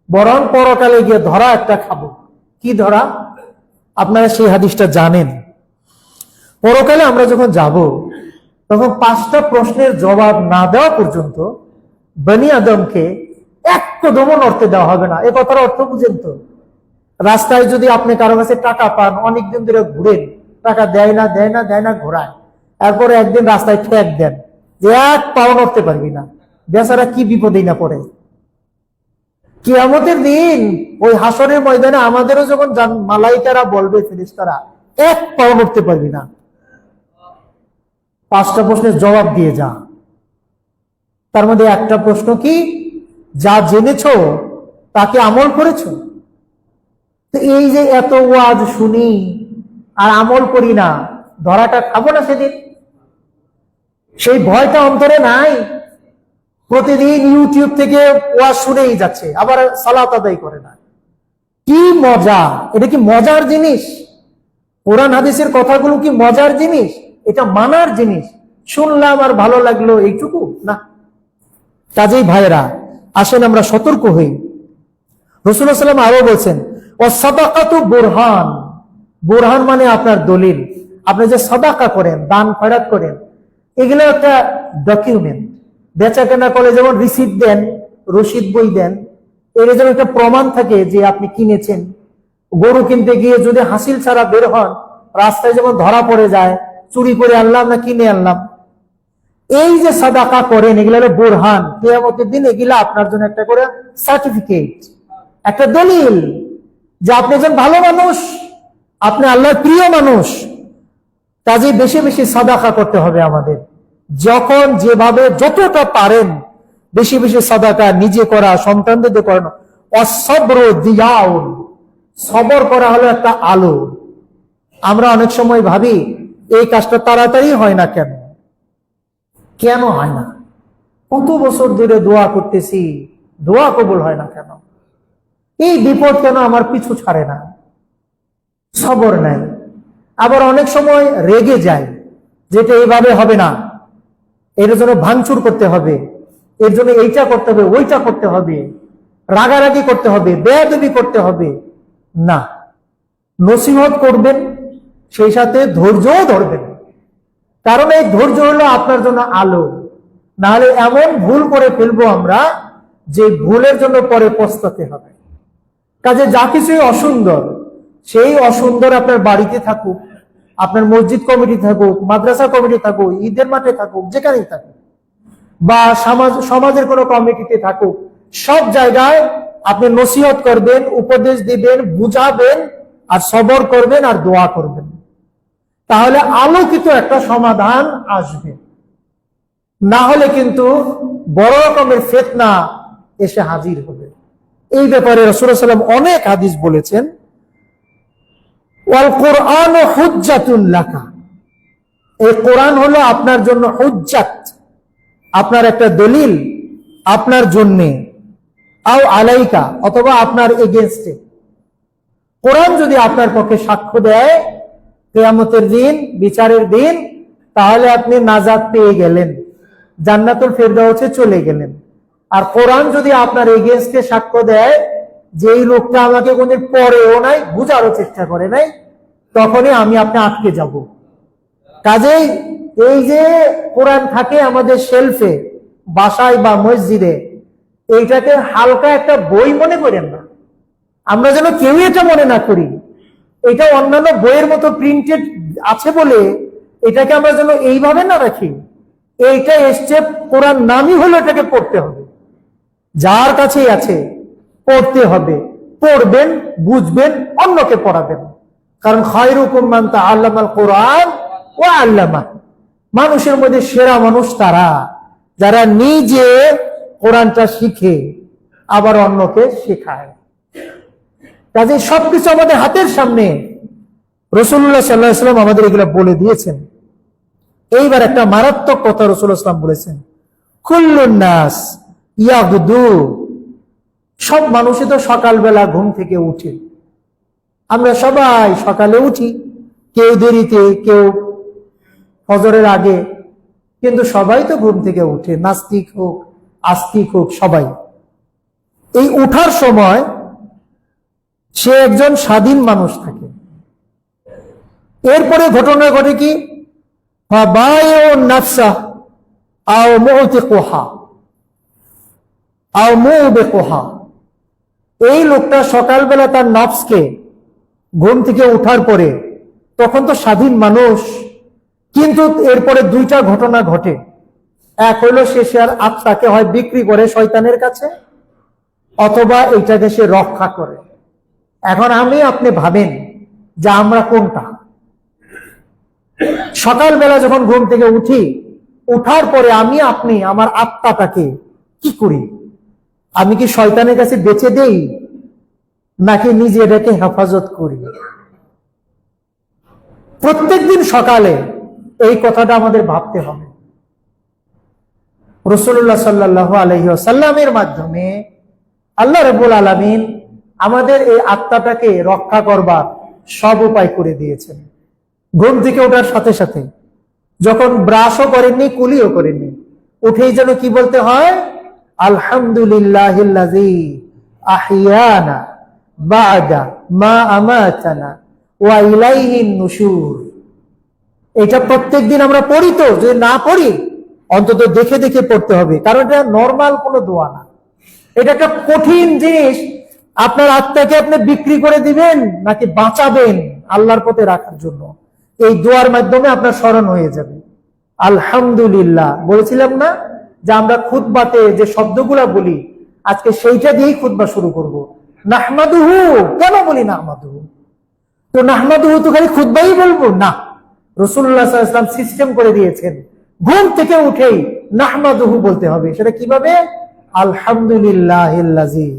বরং পরকালে গিয়ে ধরা একটা খাবো। কি ধরা? আপনারা সেই হাদিসটা জানেন। পরকালে আমরা যখন যাব, তখন 5টা প্রশ্নের জবাব না দেওয়া পর্যন্ত বনি আদমকে এক কদমও নড়তে দেওয়া হবে না। এ কথার অর্থ বুঝেন তো? রাস্তায় যদি আপনি কারো কাছে টাকা পান, অনেকদিন ধরে ঘুরেন, টাকা দেয় না ঘোরায়, এরপরে একদিন রাস্তায় ঠেক দেন যে এক পাও নড়তে পারবি না, বেচারা কি বিপদেই না পড়ে। কিয়ামতের দিন ওই হাসরের ময়দানে আমাদেরও যখন মালাইকারা বলবে, ফেরেশতারা, এক পাও নড়তে পারবি না, 5টা প্রশ্নের জবাব দিয়ে যা। তার মধ্যে একটা প্রশ্ন কি? যা জেনেছো তাকে আমল করেছো? তো এই যে এত ওয়াজ শুনি আর আমল করি না, ধরাটা খাবো না সেদিন? সেই ভয়টা অন্তরে নাই? প্রতিদিন ইউটিউব থেকে ওয়াজ শুনেই যাচ্ছে, আবার সালাত আদায় করে না। কি মজা! এটা কি মজার জিনিস? কোরআন হাদিসের কথাগুলো কি মজার জিনিস? এটা মানার জিনিস। শুনলাম আর ভালো লাগলো এইটুকু না। কাজেই ভাইরা, আসেন আমরা সতর্ক হই। রাসূলুল্লাহ সাল্লাল্লাহু আলাইহি ওয়াসাল্লাম আরো বলছেন, ওয়াসাদাকাতু বুরহান। বুরহান মানে আপনার দলিল। আপনি যে সাদাকা করেন, দান খয়রাত করেন, এগুলো একটা ডকুমেন্ট। বেচা কেনা করে যেমন রিসিপ্ট দেন, রসিদ বই দেন, এর যেন একটা প্রমাণ থাকে যে আপনি কিনেছেন। গরু কিনতে গিয়ে যদি হাসিল ছাড়া বের হন, রাস্তায় যেমন ধরা পড়ে যায়, চুরি করে আনলাম না কিনে আনলাম। এই যে সাদাকা করেন, এগুলো হলো বুরহান। কিয়ামতের দিন এগুলা আপনার জন্য একটা করে সার্টিফিকেট, একটা দলিল যে আপনি একজন ভালো মানুষ, আপনি আল্লাহর প্রিয় মানুষ। কাজে বেশি বেশি সাদাকা করতে হবে আমাদের। যখন যেভাবে যতটা পারেন বেশি বেশি সাদাকা নিজে করা, সন্তানদের করানো। অসবর দিয়াউন, সবর করা হলো একটা আলো। আমরা অনেক সময় ভাবি এই কাজটা তাড়াতাড়ি হয় না, কেন হয় না? কত বছর ধরে দোয়া করতেছি, দোয়া কবুল হয় না কেন? এই বিপদ কেন আমার পিছু ছাড়ে না? সবর নাই। আবার অনেক সময় রেগে যায়, যেটা এইভাবে হবে না, এর জন্য ভাঙচুর করতে হবে, এর জন্য এইটা করতে হবে, ওইটা করতে হবে, রাগারাগি করতে হবে, বেয়াদবি করতে হবে না। নসিহত করবেন, সেই সাথে ধৈর্যও ধরবেন, কারণ এই ধৈর্য হলো আপনার জন্য আলো। না হলে এমন ভুল করে ফেলবো আমরা যে ভুলের জন্য পরে পস্তাতে হবে। কাজে যা কিছুই অসুন্দর, সেই অসুন্দর আপনার বাড়িতে থাকুক, আপনার মসজিদ কমিটি থাকুক, মাদ্রাসা কমিটি থাকুক, ঈদের মাঠে থাকুক, যেখানেই থাকুক, বা সমাজের কোনো কমিটিতে থাকুক, সব জায়গায় আপনি নসিহত করবেন, উপদেশ দিবেন, বুঝাবেন, আর সবর করবেন আর দোয়া করবেন। তাহলে আলোকিত একটা সমাধান আসবে। না হলে কিন্তু বড় রকমের ফিতনা এসে হাজির হবে। এই ব্যাপারে রাসূলুল্লাহ সাল্লাল্লাহু আলাইহি ওয়াসাল্লাম অনেক হাদিস বলেছেন। ওয়াল কুরআনু হুজ্জাতুন লাকা, এই কোরআন হলো আপনার জন্য হুজ্জাত, আপনার একটা দলিল আপনার জন্য, আও আলাইকা, অথবা আপনার এগেইনস্টে। কোরআন যদি আপনার পক্ষে সাক্ষ্য দেয় কিয়ামতের দিন, বিচারের দিন, তাহলে আপনি নাজাত পেয়ে গেলেন, জান্নাতুল ফেরদাউসে চলে গেলেন। আর কোরআন যদি আপনার এগেইনস্টে সাক্ষ্য দেয় যে এই লোকটা আমাকে কোনদিন পড়েও নাই, বুঝারও চেষ্টা করে নাই, তখনই আমি আপনি আটকে যাব। কাজেই এই যে কোরআন থাকে আমাদের শেলফে, বাসায় বা মসজিদে, এইটাকে হালকা একটা বই মনে করেন না। আমরা যেন কেউই এটা মনে না করি এটা অন্যান্য বইয়ের মতো প্রিন্টেড আছে বলে এটাকে আমরা যেন এইভাবে না রাখি। এইটা এসছে, কোরআন নামই হলো এটাকে পড়তে হবে, যার কাছেই আছে পড়তে হবে, পড়বেন, বুঝবেন, অন্যকে পড়াবেন। কারণ খায়রুকুম মান তাআল্লামাল কোরআন ওয়া আল্লামা, মানুষের মধ্যে সেরা মানুষ তারা যারা নিজে কোরআনটা শিখে আবার অন্যকে শেখায়। কাজে সবকিছু আমাদের হাতের সামনে, রাসূলুল্লাহ সাল্লাল্লাহু আলাইহি ওয়াসাল্লাম আমাদের এগুলো বলে দিয়েছেন। এইবার একটা মারাত্মক কথা রাসূলুল্লাহ সাল্লাল্লাহু আলাইহি ওয়াসাল্লাম বলেছেন, কুল্লুন নাস ইয়াগদু, সব মানুষই তো সকালবেলা ঘুম থেকে উঠে। আমরা সবাই সকালে উঠি, কেউ দেরিতে, কেউ ফজরের আগে, কিন্তু সবাই তো ঘুম থেকে উঠে, নাস্তিক হোক আস্তিক হোক সবাই। এই উঠার সময় সে একজন স্বাধীন মানুষ থাকে। এরপরে ঘটনা ঘটে কি, নাফসা আও মুতিকুহা আও মুবিকুহা, এই লোকটা সকালবেলা তার নফসকে ঘুম থেকে উঠার পরে, তখন তো স্বাধীন মানুষ, কিন্তু এরপরে দুইটা ঘটনা ঘটে। এক হইলো সে আর আত্মাকে হয় বিক্রি করে শয়তানের কাছে, অথবা এইটাকে সে রক্ষা করে। এখন আপনি ভাবেন যে আমরা কোনটা? সকালবেলা যখন ঘুম থেকে উঠি, উঠার পরে আপনি আমার আত্মাটাকে কি করি? আমি কি শয়তানের কাছে বেচে দেই, নাকি নিজে এটাকে হেফাজত করি? প্রত্যেকদিন সকালে এই কথাটা আমাদের ভাবতে হবে। রাসূলুল্লাহ সাল্লাল্লাহু আলাইহি ওয়াসাল্লামের মাধ্যমে আল্লাহ রাব্বুল আলামিন আমাদের এই আত্মাটাকে রক্ষা করবার সব উপায় করে দিয়েছেন। ঘুম থেকে ওঠার সাথে সাথে, যখন ব্রাশও করেননি, কুলিও করেননি, উঠেই যেন কি বলতে হয়? আলহামদুলিল্লাহিল্লাযী আহইয়ানা বা'দা মা আমাতানা ওয়া ইলাইহিন নুশুর। এটা প্রত্যেকদিন আমরা পড়ি তো, যদি না পড়ি অন্তত দেখে দেখে পড়তে হবে, কারণ এটা নর্মাল কোনো দোয়া না, এটা একটা কঠিন জিনিস। আপনার আত্মাকে আপনি বিক্রি করে দিবেন নাকি বাঁচাবেন আল্লাহর পথে রাখার জন্য, এই দোয়ার মাধ্যমে আপনার স্মরণ হয়ে যাবে। আলহামদুলিল্লাহ বলেছিলাম না যে আমরা খুতবাতে যে শব্দগুলা বলি, আজকে সেইটা দিয়েই খুতবা শুরু করব। নাহমাদুহু কেন বলি নাহমাদুহু? তো নাহমাদুহু তো খালি খুতবাই বলবো না, রাসূলুল্লাহ সাল্লাল্লাহু আলাইহি ওয়াসাল্লাম সিস্টেম করে দিয়েছেন, ঘুম থেকে উঠেই নাহমাদুহু বলতে হবে। সেটা কিভাবে? আলহামদুলিল্লাহিল্লাযী,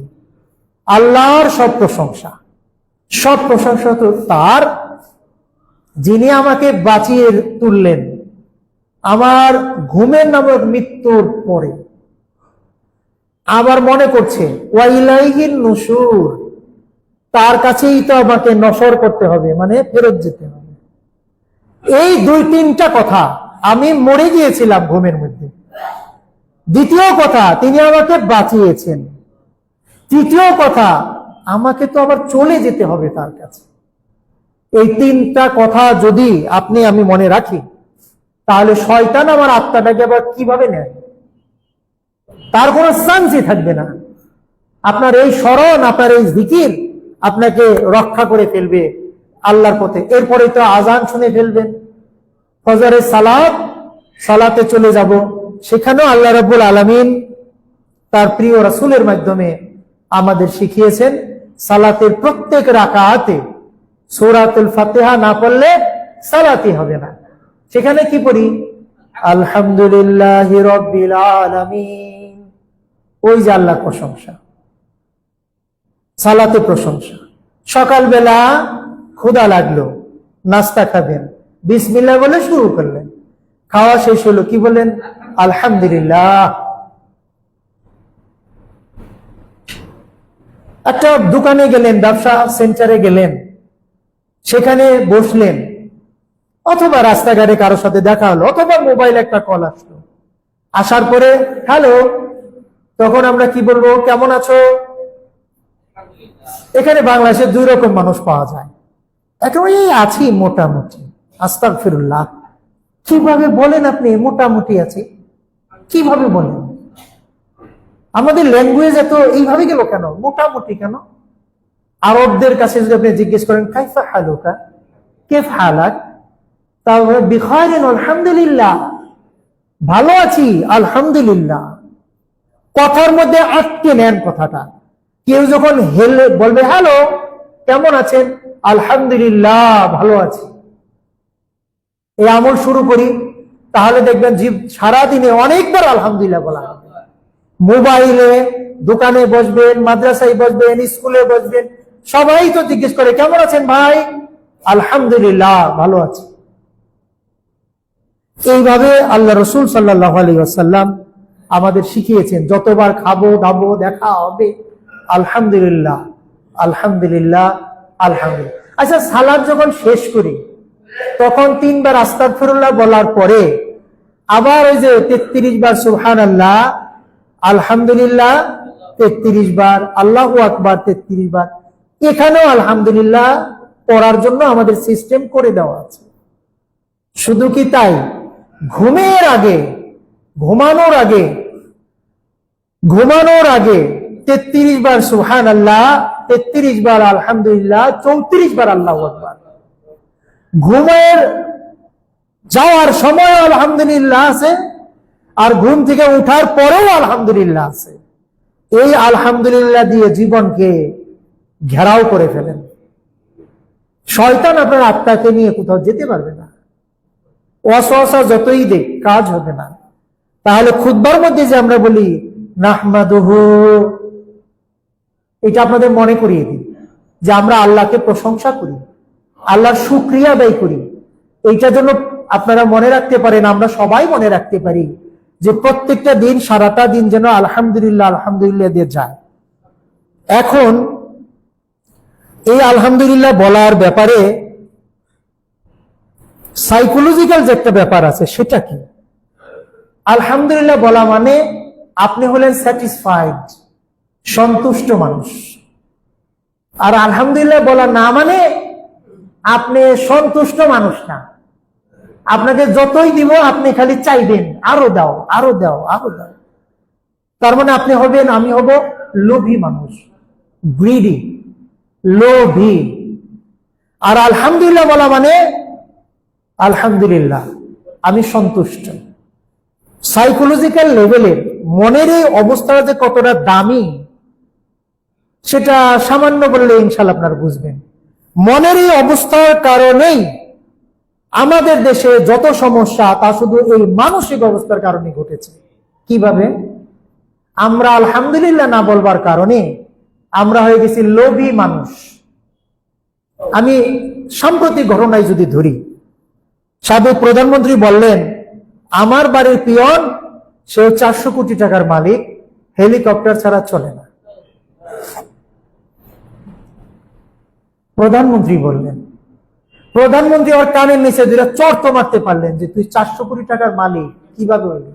আল্লাহর সব প্রশংসা, সব প্রশংসা তো তার, যিনি আমাকে বাঁচিয়ে তুললেন আমার ঘুমের নামক মৃত্যুর পরে। আবার মনে করছে ওয়া ইলাইহিন নুশুর, তার কাছেই তো আমাকে নসর করতে হবে, মানে ফেরত যেতে হবে। এই দুই তিনটা কথা, আমি মরে গিয়েছিলাম ঘুমের মধ্যে। দ্বিতীয় কথা, তিনি আমাকে বাঁচিয়েছেন। তৃতীয় কথা, আমাকে তো আবার চলে যেতে হবে তার কাছে। এই তিনটা কথা যদি আমি মনে রাখি, তাহলে শয়তান আমার আত্মাটাকে আবার কিভাবে নেয়? তার কোনো চান্সই থাকবে না। আপনার এই স্মরণ, আপনার এই জিকির আপনাকে রক্ষা করে ফেলবে আল্লাহর পথে। এরপরে তো আজান শুনে ফেলবেন, ফজরের সালাতে চলে যাব, সেখানেও আল্লাহ রাব্বুল আলামিন তার প্রিয় রাসূলের মাধ্যমে আমাদের শিখিয়েছেন সালাতের প্রত্যেক রাকাতে সূরাতুল ফাতিহা না পড়লে সালাতই হবে না। সেখানে কি পড়ি? আলহামদুলিল্লাহি রাব্বিল আলামিন। ওই যে আল্লাহর প্রশংসা, সালাতে প্রশংসা। সকালবেলা ক্ষুধা লাগলো, নাস্তা খাবেন, বিসমিল্লাহ বলে শুরু করলেন, খাওয়া শেষ হলো, কি বলেন? আলহামদুলিল্লাহ। একটা দোকানে গেলেন, ব্যবসা সেন্টারে গেলেন, সেখানে বসলেন, অথবা রাস্তাঘাটে কারোর সাথে দেখা হলো, অথবা মোবাইলে একটা কল আসলো, আসার পরে হ্যালো, তখন আমরা কি বলবো? কেমন আছো? এখানে বাংলাদেশে দুই রকম মানুষ পাওয়া যায়। একেবারে আছি মোটামুটি, আস্তাগফিরুল্লাহ। কিভাবে বলেন আপনি মোটামুটি আছি? কিভাবে বলেন? আমাদের ল্যাঙ্গুয়েজ এত এইভাবে গেল কেন? মোটামুটি কেন? আরবদের কাছে যদি আপনি জিজ্ঞেস করেন কাইফা হালুকা, কেফ হালাক, তাহলে বিখাইরিন আলহামদুলিল্লাহ, ভালো আছি আলহামদুলিল্লাহ। কথার মধ্যে আটকে নেন কথাটা। কেউ যখন বলবে হ্যালো কেমন আছেন, আলহামদুলিল্লাহ ভালো আছি, এই আমল শুরু করি, তাহলে দেখবেন জীব সারাদিনে অনেকবার আলহামদুলিল্লাহ বলা হবে। মোবাইলে, দোকানে বসবেন, মাদ্রাসায় বসবেন, স্কুলে বসবেন, সবাই তো জিজ্ঞেস করে কেমন আছেন ভাই, আলহামদুলিল্লাহ ভালো আছি। এইভাবে আল্লাহ রসুল সাল্লাল্লাহু আলাইহি ওয়াসাল্লাম আমাদের শিখিয়েছেন, যতবার খাবো দাবো দেখা হবে আলহামদুলিল্লাহ আলহামদুলিল্লাহ আলহামদুলিল্লাহ। আচ্ছা, সালাত যখন শেষ করি তখন 3 বার আস্তাগফিরুল্লাহ বলার পরে আবার ওই যে 33 বার সুবহানাল্লাহ, আলহামদুলিল্লাহ 33 বার, আল্লাহু আকবার 33 বার, এখানেও আলহামদুলিল্লাহ পড়ার জন্য আমাদের সিস্টেম করে দেওয়া আছে। শুধু কি তাই, ঘুমের আগে, ঘুমানোর আগে 33 বার সুবহানাল্লাহ, 33 বার আলহামদুলিল্লাহ, 34 বার আল্লাহু আকবার। ঘুমের যাওয়ার সময় আলহামদুলিল্লাহ আছে, আর ঘুম থেকে উঠার পরেও আলহামদুলিল্লাহ আছে। এই আলহামদুলিল্লাহ দিয়ে জীবনকে ঘেরাও করে ফেলেন। শয়তান আপনার আত্মাকে নিয়ে কোথাও যেতে পারবে না। ওয়াসওয়াসা যতই দেখ, কাজ হবে না। তাহলে খুতবার মধ্যে যে আমরা বলি নাহমাদুহু, এটা আপনাদের মনে করিয়ে দিই যে আমরা আল্লাহকে প্রশংসা করি, আল্লাহর শুকরিয়া আদায় করি। এইটা যেন আপনারা মনে রাখতে পারেন, আমরা সবাই মনে রাখতে পারি যে প্রত্যেকটা দিন, সারাটা দিন যেন আলহামদুলিল্লাহ আলহামদুলিল্লাহ দিয়ে যায়। এখন এই আলহামদুলিল্লাহ বলার ব্যাপারে সাইকোলজিক্যাল যে একটা ব্যাপার আছে, সেটা কি? আলহামদুলিল্লাহ বলা মানে আপনি হলেন স্যাটিসফাইড, সন্তুষ্ট মানুষ। আর আলহামদুলিল্লাহ বলা না মানে আপনি সন্তুষ্ট মানুষ না। আপনাকে যতই দিব আপনি খালি চাইবেন আরো দাও, আরো দাও, আরো দাও। তার মানে আপনি হবেন, আমি হব লোভী মানুষ, গ্রিডি, লোভী। আর আলহামদুলিল্লাহ বলা মানে আলহামদুলিল্লাহ আমি সন্তুষ্ট। সাইকোলজিক্যাল লেভেলের মনের এই অবস্থাটা যে কতটা দামি, সেটা সামান্য বললে ইনশাআল্লাহ আপনারা বুঝবেন। মনের এই অবস্থার কারণেই আমাদের দেশে যত সমস্যা, তা শুধু এই মানসিক অবস্থার কারণে ঘটেছে। কিভাবে? আমরা আলহামদুলিল্লাহ না বলবার কারণে আমরা হয়ে গেছি লোভী মানুষ। আমি সাম্প্রতিক ঘটনায় যদি ধরি, সাবেক প্রধানমন্ত্রী বললেন আমার বাড়ির পিয়ন, সে 400 কোটি টাকার মালিক, হেলিকপ্টার ছাড়া চলে না। প্রধানমন্ত্রী বললেন, প্রধানমন্ত্রী ওর কানের নিচে দুইটা চড় মারতে পারলেন যে তুই 400 কোটি টাকার মালিক কিভাবে হইলি,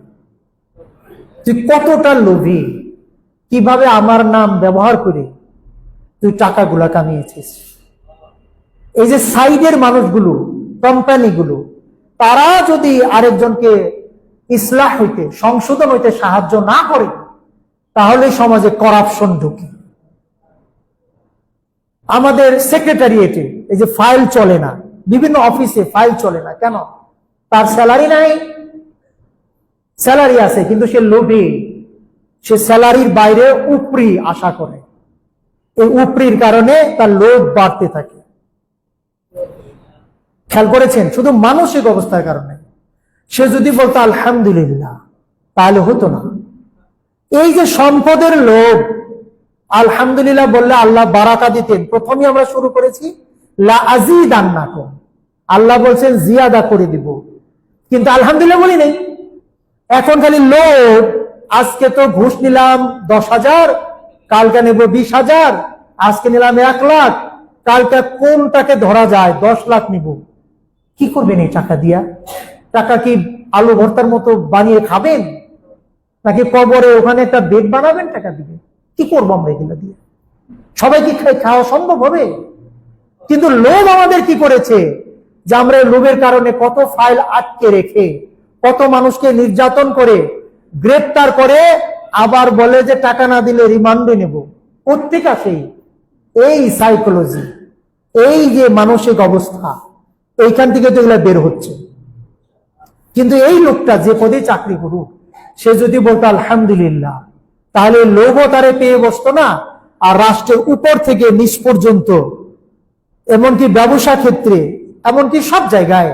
তুই কতটা লোভী, কিভাবে আমার নাম ব্যবহার করে তুই টাকাগুলা কামিয়েছিস। এই যে সাইডের মানুষগুলো, কোম্পানিগুলো, তারা যদি আরেকজনকে ইসলাহ হইতে, সংশোধন হইতে সাহায্য না করে, তাহলে সমাজে করাপশন ঢুকে। আমাদের সেক্রেটারিয়েটে এই যে ফাইল চলে না, বিভিন্ন অফিসে ফাইল চলে না কেন? তার স্যালারি নাই, স্যালারি আছে কিন্তু সে লোভী, সে স্যালারির বাইরে উপরি আশা করে, এই উপরির কারণে তার লোভ বাড়তে থাকে। খেয়াল করেছেন? শুধু মানসিক অবস্থার কারণে। সে যদি বলতো আলহামদুলিল্লাহ তাহলে হতো না। এই যে সম্পদের লোভ, আলহামদুলিল্লাহ বললে আল্লাহ বারাকা দিতেন। প্রথমে আমরা শুরু করেছি লা আজিদান্নাকুম, আল্লাহ বলছেন জিয়াদা করে দিব, কিন্তু আলহামদুলিল্লাহ বলি নেই। এখন খালি লোভ, আজকে তো ঘুষ নিলাম 10,000, কালকে নেব 20,000, আজকে নিলাম 1 লাখ, কালকে কোনটাকে ধরা যায় 10 লাখ নিব। কি করবেন এই টাকা দিয়া? টাকা কি আলু ভর্তার মতো বানিয়ে খাবেন, নাকি কবরে ওখানে একটা বেড বানাবেন টাকা দিয়ে? কি করবো আমরা এগুলো দিয়ে? সবাই কি খাওয়া সম্ভব হবে? কিন্তু লোভ আমাদের কি করেছে যে আমরা লোভের কারণে কত ফাইল আটকে রেখে, কত মানুষকে নির্যাতন করে, গ্রেফতার করে, আবার বলে যে টাকা না দিলে রিমান্ডে নেব। প্রত্যেক আসেই এই সাইকোলজি, এই যে মানসিক অবস্থা, এইখান থেকে তো এগুলো বের হচ্ছে। কিন্তু এই লোকটা যে পদে চাকরি করুক, সে যদি বলতো আলহামদুলিল্লাহ, তাহলে লোভও তারে পেয়ে বসতো না। আর রাষ্ট্রের উপর থেকে নিচ পর্যন্ত, এমনকি ব্যবসা ক্ষেত্রে, এমনকি সব জায়গায়,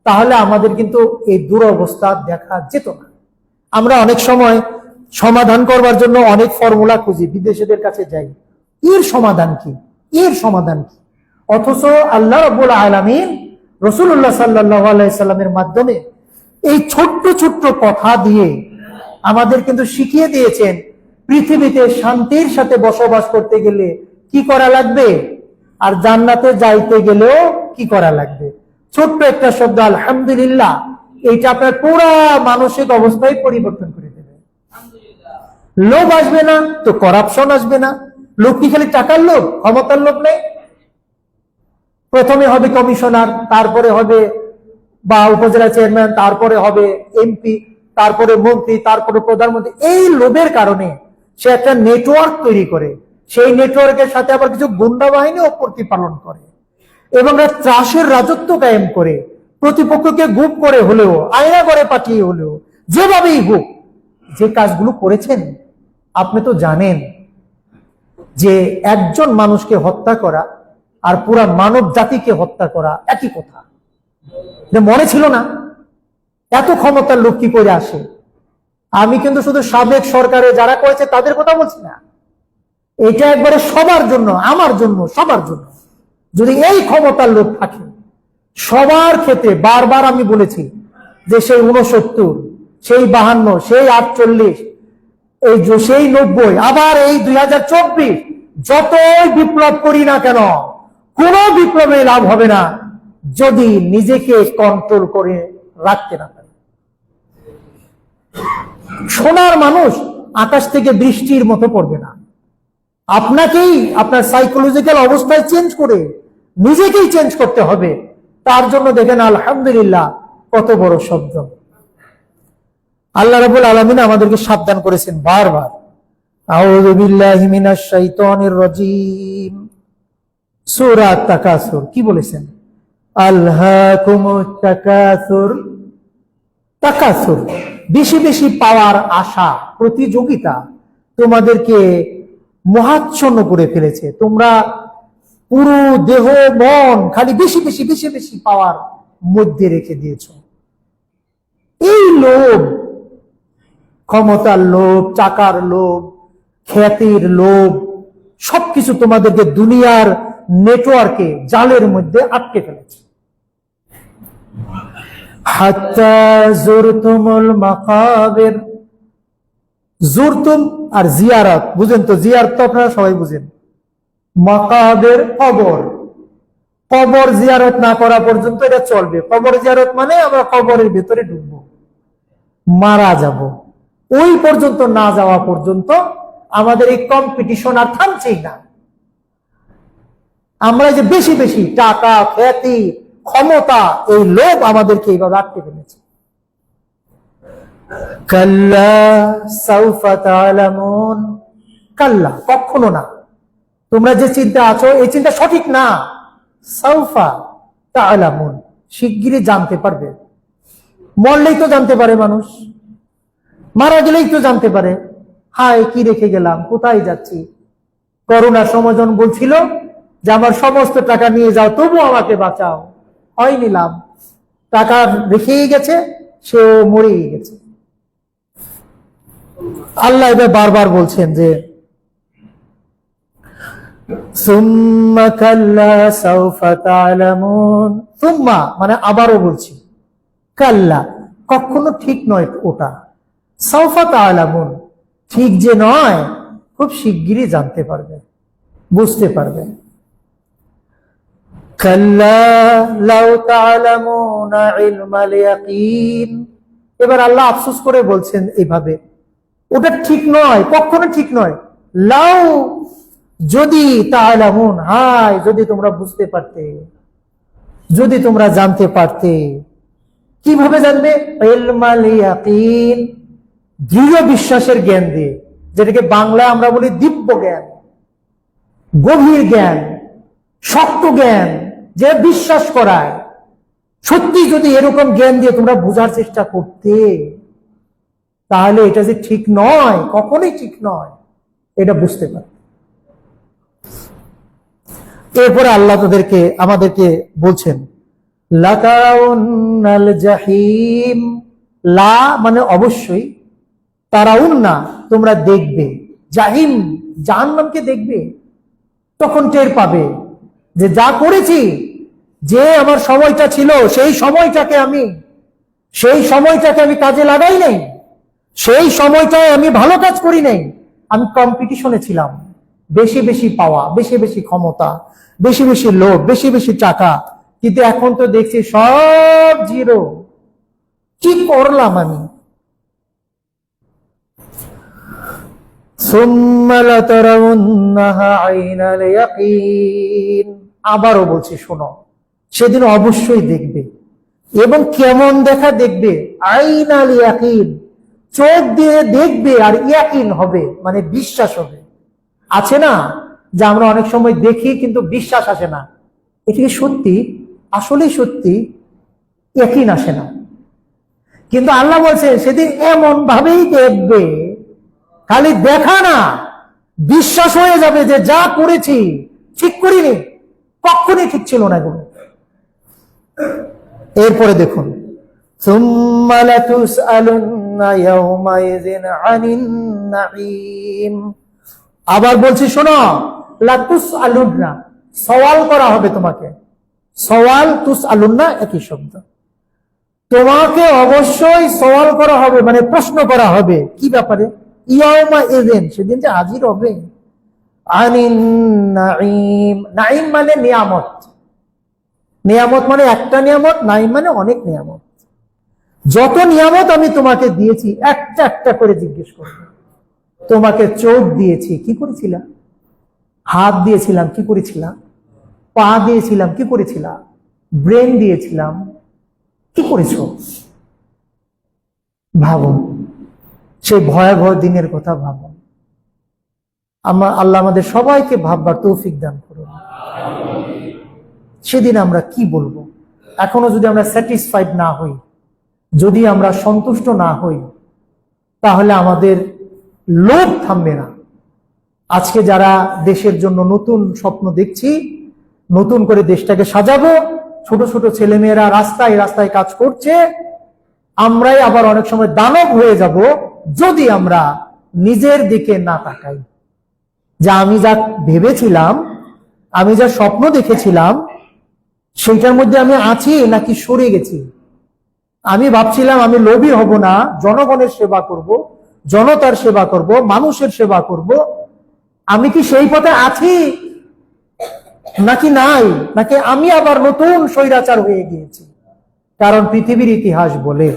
তাহলে আমাদের কিন্তু এই দুরবস্থা দেখা যেত না। আমরা অনেক সময় সমাধান করবার জন্য অনেক ফর্মুলা খুঁজি, বিদেশিদের কাছে যাই, এর সমাধান কি, এর সমাধান কি? অথচ আল্লাহ রাব্বুল আলামিন রাসূলুল্লাহ সাল্লাল্লাহু আলাইহি সাল্লামের মাধ্যমে এই ছোট্ট ছোট্ট কথা দিয়ে আমাদের কিন্তু শিখিয়ে দিয়েছেন পৃথিবীতে শান্তির সাথে বসবাস করতে গেলে কি করা লাগবে, আর জান্নাতে যাইতে গেলেও কি করা লাগবে। ছোট্ট একটা শব্দ আলহামদুলিল্লাহ, এইটা আপনার পুরা মানসিক অবস্থায় পরিবর্তন করে দেবে। লোভ আসবে না তো করাপশন আসবে না। লোভ কি খালি টাকার লোভ, ক্ষমতার লোভ নেই? প্রথমে হবে কমিশনার, তারপরে হবে বা উপজেলা চেয়ারম্যান, তারপরে হবে এমপি, তারপরে মন্ত্রী, তারপরে প্রধানমন্ত্রী। এই লোভের কারণে সে একটা নেটওয়ার্ক তৈরি করে, সেই নেটওয়ার্কের সাথে আবার কিছু গুন্ডা বাহিনীও প্রতিপালন করে এবং ত্রাসের রাজত্ব কায়েম করে, প্রতিপক্ষকে গুপ করে হলেও, আয়না করে পাঠিয়ে হলেও, যেভাবেই হোক। যে কাজগুলো করেছেন আপনি তো জানেন যে একজন মানুষকে হত্যা করা আর পুরা মানব জাতিকে হত্যা করা একই কথা। মনে ছিল না এত ক্ষমতার লোক কি করে আসে? আমি কিন্তু শুধু সাবেক সরকারে যারা করেছে তাদের কথা বলছি না, এটা একবারে সবার জন্য, আমার জন্য, সবার জন্য। যদি এই ক্ষমতার লোক থাকে সবার ক্ষেত্রে, বারবার আমি বলেছি যে সেই 69, সেই 52, সেই 48, এই সেই 90, আবার এই 2024, যতই বিপ্লব করি না কেন, কোন বিপ্লবে লাভ হবে না যদি নিজেকে কন্ট্রোল করে রাখতে না পারে। সোনার মানুষ আকাশ থেকে বৃষ্টির মতো পড়বে না। আপনাকেই আপনার সাইকোলজিক্যাল অবস্থায় চেঞ্জ করে নিজেকেই চেঞ্জ করতে হবে। তার জন্য দেখেন আলহামদুলিল্লাহ কত বড় শব্দ। আল্লাহ রাব্বুল আলামিন আমাদেরকে সাবধান করেছেন বারবার। আউযু বিল্লাহি মিনাশ শাইতানির রাজীম, সূরা তাকাসুর কি বলেছেন? আলহাকুমুত তাকাসুর, তাকাসুর বেশি বেশি পাওয়ার আশা, প্রতিযোগিতা তোমাদেরকে মোহাচ্ছন্ন করে ফেলেছে। তোমরা পুরো দেহ মন খালি বেশি বেশি বেশি বেশি পাওয়ার মধ্যে রেখে দিয়েছ। এই লোভ, ক্ষমতার লোভ, টাকার লোভ, খ্যাতির লোভ, সবকিছু তোমাদেরকে দুনিয়ার নেটওয়ার্কে, জালের মধ্যে আটকে ফেলেছে। হাত্তা যুরতুমুল মাকাবির, যুরতুম আর জিয়ারত বুঝেন তো? জিয়ারত তো আপনারা সবাই বুঝেন। মাকাবির কবর, কবর জিয়ারত না করা পর্যন্ত এটা চলবে। কবর জিয়ারত মানে আমরা কবরের ভেতরে ঢুকবো, মারা যাব, ওই পর্যন্ত না যাওয়া পর্যন্ত আমাদের এই কম্পিটিশন আর থামছেই না। আমরা যে বেশি বেশি টাকা, খ্যাতি, ক্ষমতা, এই লোভ আমাদেরকে এইভাবে আটকে ফেলেছে। কাল্লা সাউফা তা'লামুন, কাল্লা কখনো না, তোমরা যে চিন্তা আছো এই চিন্তা সঠিক না। সাউফা তা'লামুন, শিগগিরই জানতে পারবে। মরলেই তো জানতে পারে মানুষ, মারা গেলেই তো জানতে পারে, হায় কি রেখে গেলাম, কোথায় যাচ্ছি। করোনার সময় যখন বলছিল যে আমার সমস্ত টাকা নিয়ে যাও, তবু আমাকে বাঁচাও, হয় নিলাম, টাকা রেখেই গেছে, সেও মরেই গেছে। আল্লাহ এবার বারবার বলছেন যে সুম্মা কাল্লা সাউফা তা'লামুন, সুম্মা মানে আবারও বলছি, কাল্লা কখনো ঠিক নয় ওটা, সাউফা তা'লামুন ঠিক যে নয়, খুব শিগগিরই জানতে পারবে, বুঝতে পারবে। কাল্লা লাউ তা'লামুনা ইলমাল ইয়াকিন, এবার আল্লাহ আফসোস করে বলছেন এইভাবে, ওটা ঠিক নয়, কখনো ঠিক নয়। লাউ যদি তা'লামুন, হায় যদি তোমরা বুঝতে পারতে, যদি তোমরা জানতে পারতে। কিভাবে জানবে? ইলমাল ইয়াকিন, দৃঢ় বিশ্বাসের জ্ঞান দিয়ে, যেটাকে বাংলায় আমরা বলি দিব্য জ্ঞান, গভীর জ্ঞান, শক্ত জ্ঞান, যে বিশ্বাস করায়। সত্যি যদি এরকম জ্ঞান দিয়ে তোমরা বোঝার চেষ্টা করতে, তাহলে এটা যে ঠিক নয়, কখনোই ঠিক নয়, এটা বুঝতে পারে। এরপরে আল্লাহ আমাদেরকে বলছেন লাতারাউন্নাল জাহিম, লা মানে অবশ্যই, তারাউন্না তোমরা দেখবে, জাহিম জাহান্নামকে দেখবে, তখন টের পাবে যে যা করেছি, যে আমার সময়টা ছিল, সেই সময়টাকে আমি কাজে লাগাই নাই, সেই সময়টায় আমি ভালো কাজ করি নাই, আমি কম্পিটিশনে ছিলাম, বেশি বেশি পাওয়া, বেশি বেশি ক্ষমতা, বেশি বেশি লোভ, বেশি বেশি টাকা, কিন্তু এখন তো দেখছি সব জিরো। কি করলাম আমি? সুম্মা লাতারাউন্নাহা আইনাল ইয়াকিন, আবারও বলছি শোনো, সেদিন অবশ্যই দেখবে, এবং কেমন দেখা দেখবে? আইনাল ইয়াকিন, চোখ দিয়ে দেখবে, আর ইয়াকিন হবে মানে বিশ্বাস হবে। আছে না যে আমরা অনেক সময় দেখি কিন্তু বিশ্বাস আসে না, এটা কি সত্যি, আসলেই সত্যি, ইয়াকিন আসে না। কিন্তু আল্লাহ বলছে সেদিন এমন ভাবেই দেখবে, খালি দেখা না, বিশ্বাস হয়ে যাবে যে যা করেছি ঠিক করিনি, কখনই ঠিক ছিল না এগুলো। এরপরে দেখুন, সুম্মা লাতুসআলুন্না ইয়াওমাইযিন আনিন নাঈম, আবার বলছি শোনো, লাতুসআলুন্না, সওয়াল করা হবে তোমাকে, সওয়াল তুসআলুন্না একই শব্দ, তোমাকে অবশ্যই সওয়াল করা হবে, মানে প্রশ্ন করা হবে। কি ব্যাপারে? ইয়াওমাইযিন, সেদিন যে হাজির হবে, আনিন নাঈম, নাঈম মানে নিয়ামত, নিয়ামত মানে একটা নিয়ামত, নাঈম মানে অনেক নিয়ামত। যত নিয়ামত আমি তোমাকে দিয়েছি একটা একটা করে জিজ্ঞেস করবে। তোমাকে চোখ দিয়েছি, কি করেছিলাম? হাত দিয়েছিলাম, কি করেছিলাম? পা দিয়েছিলাম, কি করেছিলাম? ব্রেন দিয়েছিলাম, কি করেছো? ভাবো, সেই ভয়াবহ দিনের কথা ভাবো। আল্লাহ আমাদের সবাইকে ভাববার তৌফিক দান করুন। সেদিন আমরা কি বলবো? এখনো যদি আমরা স্যাটিসফাইড না হই, যদি আমরা সন্তুষ্ট না হই, তাহলে আমাদের লোভ থামবে না। আজকে যারা দেশের জন্য নতুন স্বপ্ন দেখছি, নতুন করে দেশটাকে সাজাবো, ছোট ছোট ছেলেমেয়েরা রাস্তায় রাস্তায় কাজ করছে, আমরাই আবার অনেক সময় দানব হয়ে যাব যদি আমরা নিজের দিকে না তাকাই। যা আমি যা ভেবেছিলাম, আমি যা স্বপ্ন দেখেছিলাম, সেইটার মধ্যে আমি আছি নাকি সরে গেছি? আমি ভাবছিলাম আমি লোভী হব না, জনগণের সেবা করব, জনতার সেবা করব, মানুষের সেবা করব। আমি কি সেই পথে আছি নাকি নাই? নাকি আমি আবার নতুন স্বৈরাচার হয়ে গিয়েছি? কারণ পৃথিবীর ইতিহাস বলে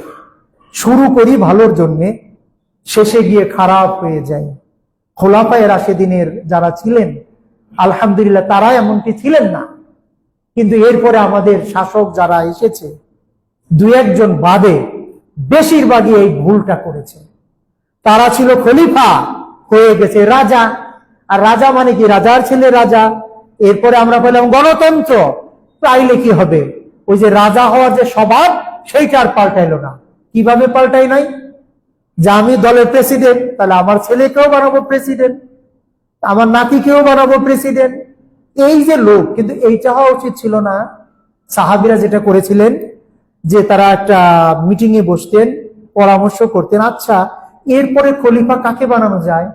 শুরু করি ভালোর জন্যে, শেষে গিয়ে খারাপ হয়ে যায়। খোলাফায়ে রাশেদিনের যারা ছিলেন, আলহামদুলিল্লাহ তারা এমনটি ছিলেন না, কিন্তু এরপরে আমাদের শাসক যারা এসেছে, দু একজন বাদে বেশিরভাগই এই ভুলটা করেছে। তারা ছিল খলিফা, হয়ে গেছে রাজা। আর রাজা মানে কি? রাজার ছেলে রাজা। এরপরে আমরা বললাম গণতন্ত্র, তাইলে কি হবে? ওই যে রাজা হওয়ার যে স্বভাব, সেইটা আর পাল্টাইলো না। কিভাবে পাল্টাই নাই? যে আমি দলের প্রেসিডেন্ট, তাহলে আমার ছেলেকেও বানাবো প্রেসিডেন্ট, আমার নাতিকেও বানাবো প্রেসিডেন্ট। এই যে লোক, কিন্তু এইটা হওয়া উচিত ছিল না। সাহাবীরা যেটা করেছিলেন যে তারা একটা মিটিং এ বসতেন, পরামর্শ করতেন, আচ্ছা এরপরে খলিফা কাকে বানানো যায়,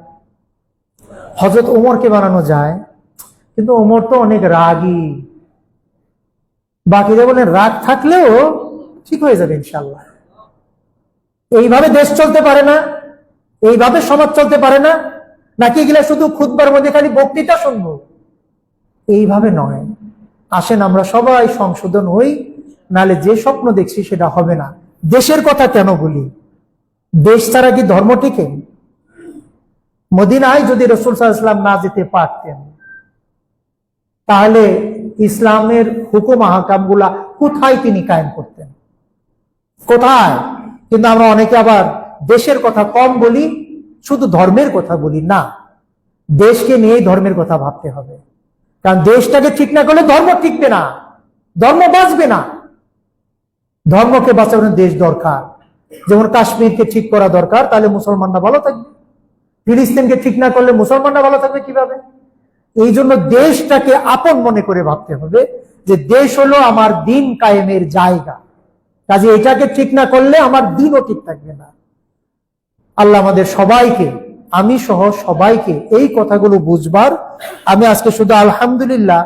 হযরত ওমরকে বানানো যায়, কিন্তু ওমর তো অনেক রাগী। বাকিরা বলেন রাগ থাকলেও ঠিক হয়ে যাবে ইনশাল্লাহ। এইভাবে দেশ চলতে পারে না, এইভাবে সমাজ চলতে পারে না। নাকি এগুলা শুধু খুতবার মধ্যে খালি বক্তৃতা শুনবো? এইভাবে নয়। আসেন আমরা সবাই সংশোধন হই, নালে যে স্বপ্ন দেখছি সেটা হবে না। দেশের কথা কেন বলি? দেশ ছাড়া কি ধর্ম টিকে? মদিনায় যদি রাসূল সাল্লাল্লাহু আলাইহি ওয়াসাল্লাম না যেতে পারতেন, তাহলে ইসলামের হুকুম আহকাম গুলা কোথায় তিনি কায়েম করতেন? কোথায়? কিন্তু আমরা অনেকে আবার দেশের কথা কম বলি, শুধু ধর্মের কথা বলি না। দেশকে নিয়েই ধর্মের কথা ভাবতে হবে, কারণ দেশটাকে ঠিক না করলে ধর্ম টিকবে না, ধর্ম বাঁচবে না। ধর্মকে বাঁচানোর দেশ দরকার। যেমন কাশ্মীরকে ঠিক করা দরকার, তাহলে মুসলমানরা ভালো থাকবে। ফিলিস্তিনকে ঠিক না করলে মুসলমানরা ভালো থাকবে কিভাবে? এই জন্য দেশটাকে আপন মনে করে ভাবতে হবে যে দেশ হলো আমার দিন কায়েমের জায়গা, কাজে এটাকে ঠিক না করলে আমার দিনও ঠিক থাকবে না। আল্লাহ আমাদের সবাইকে, আমি সহ সবাইকে এই কথাগুলো বুঝবার, আমি আজকে শুধু আলহামদুলিল্লাহ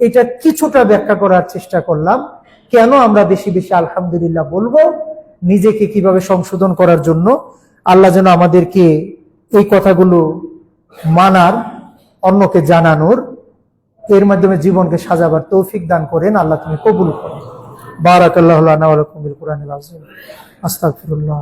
এটা কিছুটা ব্যাখ্যা করার চেষ্টা করলাম। কেন আমরা বেশি বেশি আলহামদুলিল্লাহ বলবো, নিজেকে কিভাবে সংশোধন করার জন্য। আল্লাহ যেন আমাদেরকে এই কথাগুলো মানার, অন্যকে জানানোর, এর মাধ্যমে জীবনকে সাজাবার তৌফিক দান করেন। আল্লাহ তুমি কবুল করো। বারাকাল্লাহু লানা ওয়া লাকুম বিল কুরআনিল আযীম। আস্তাগফিরুল্লাহ।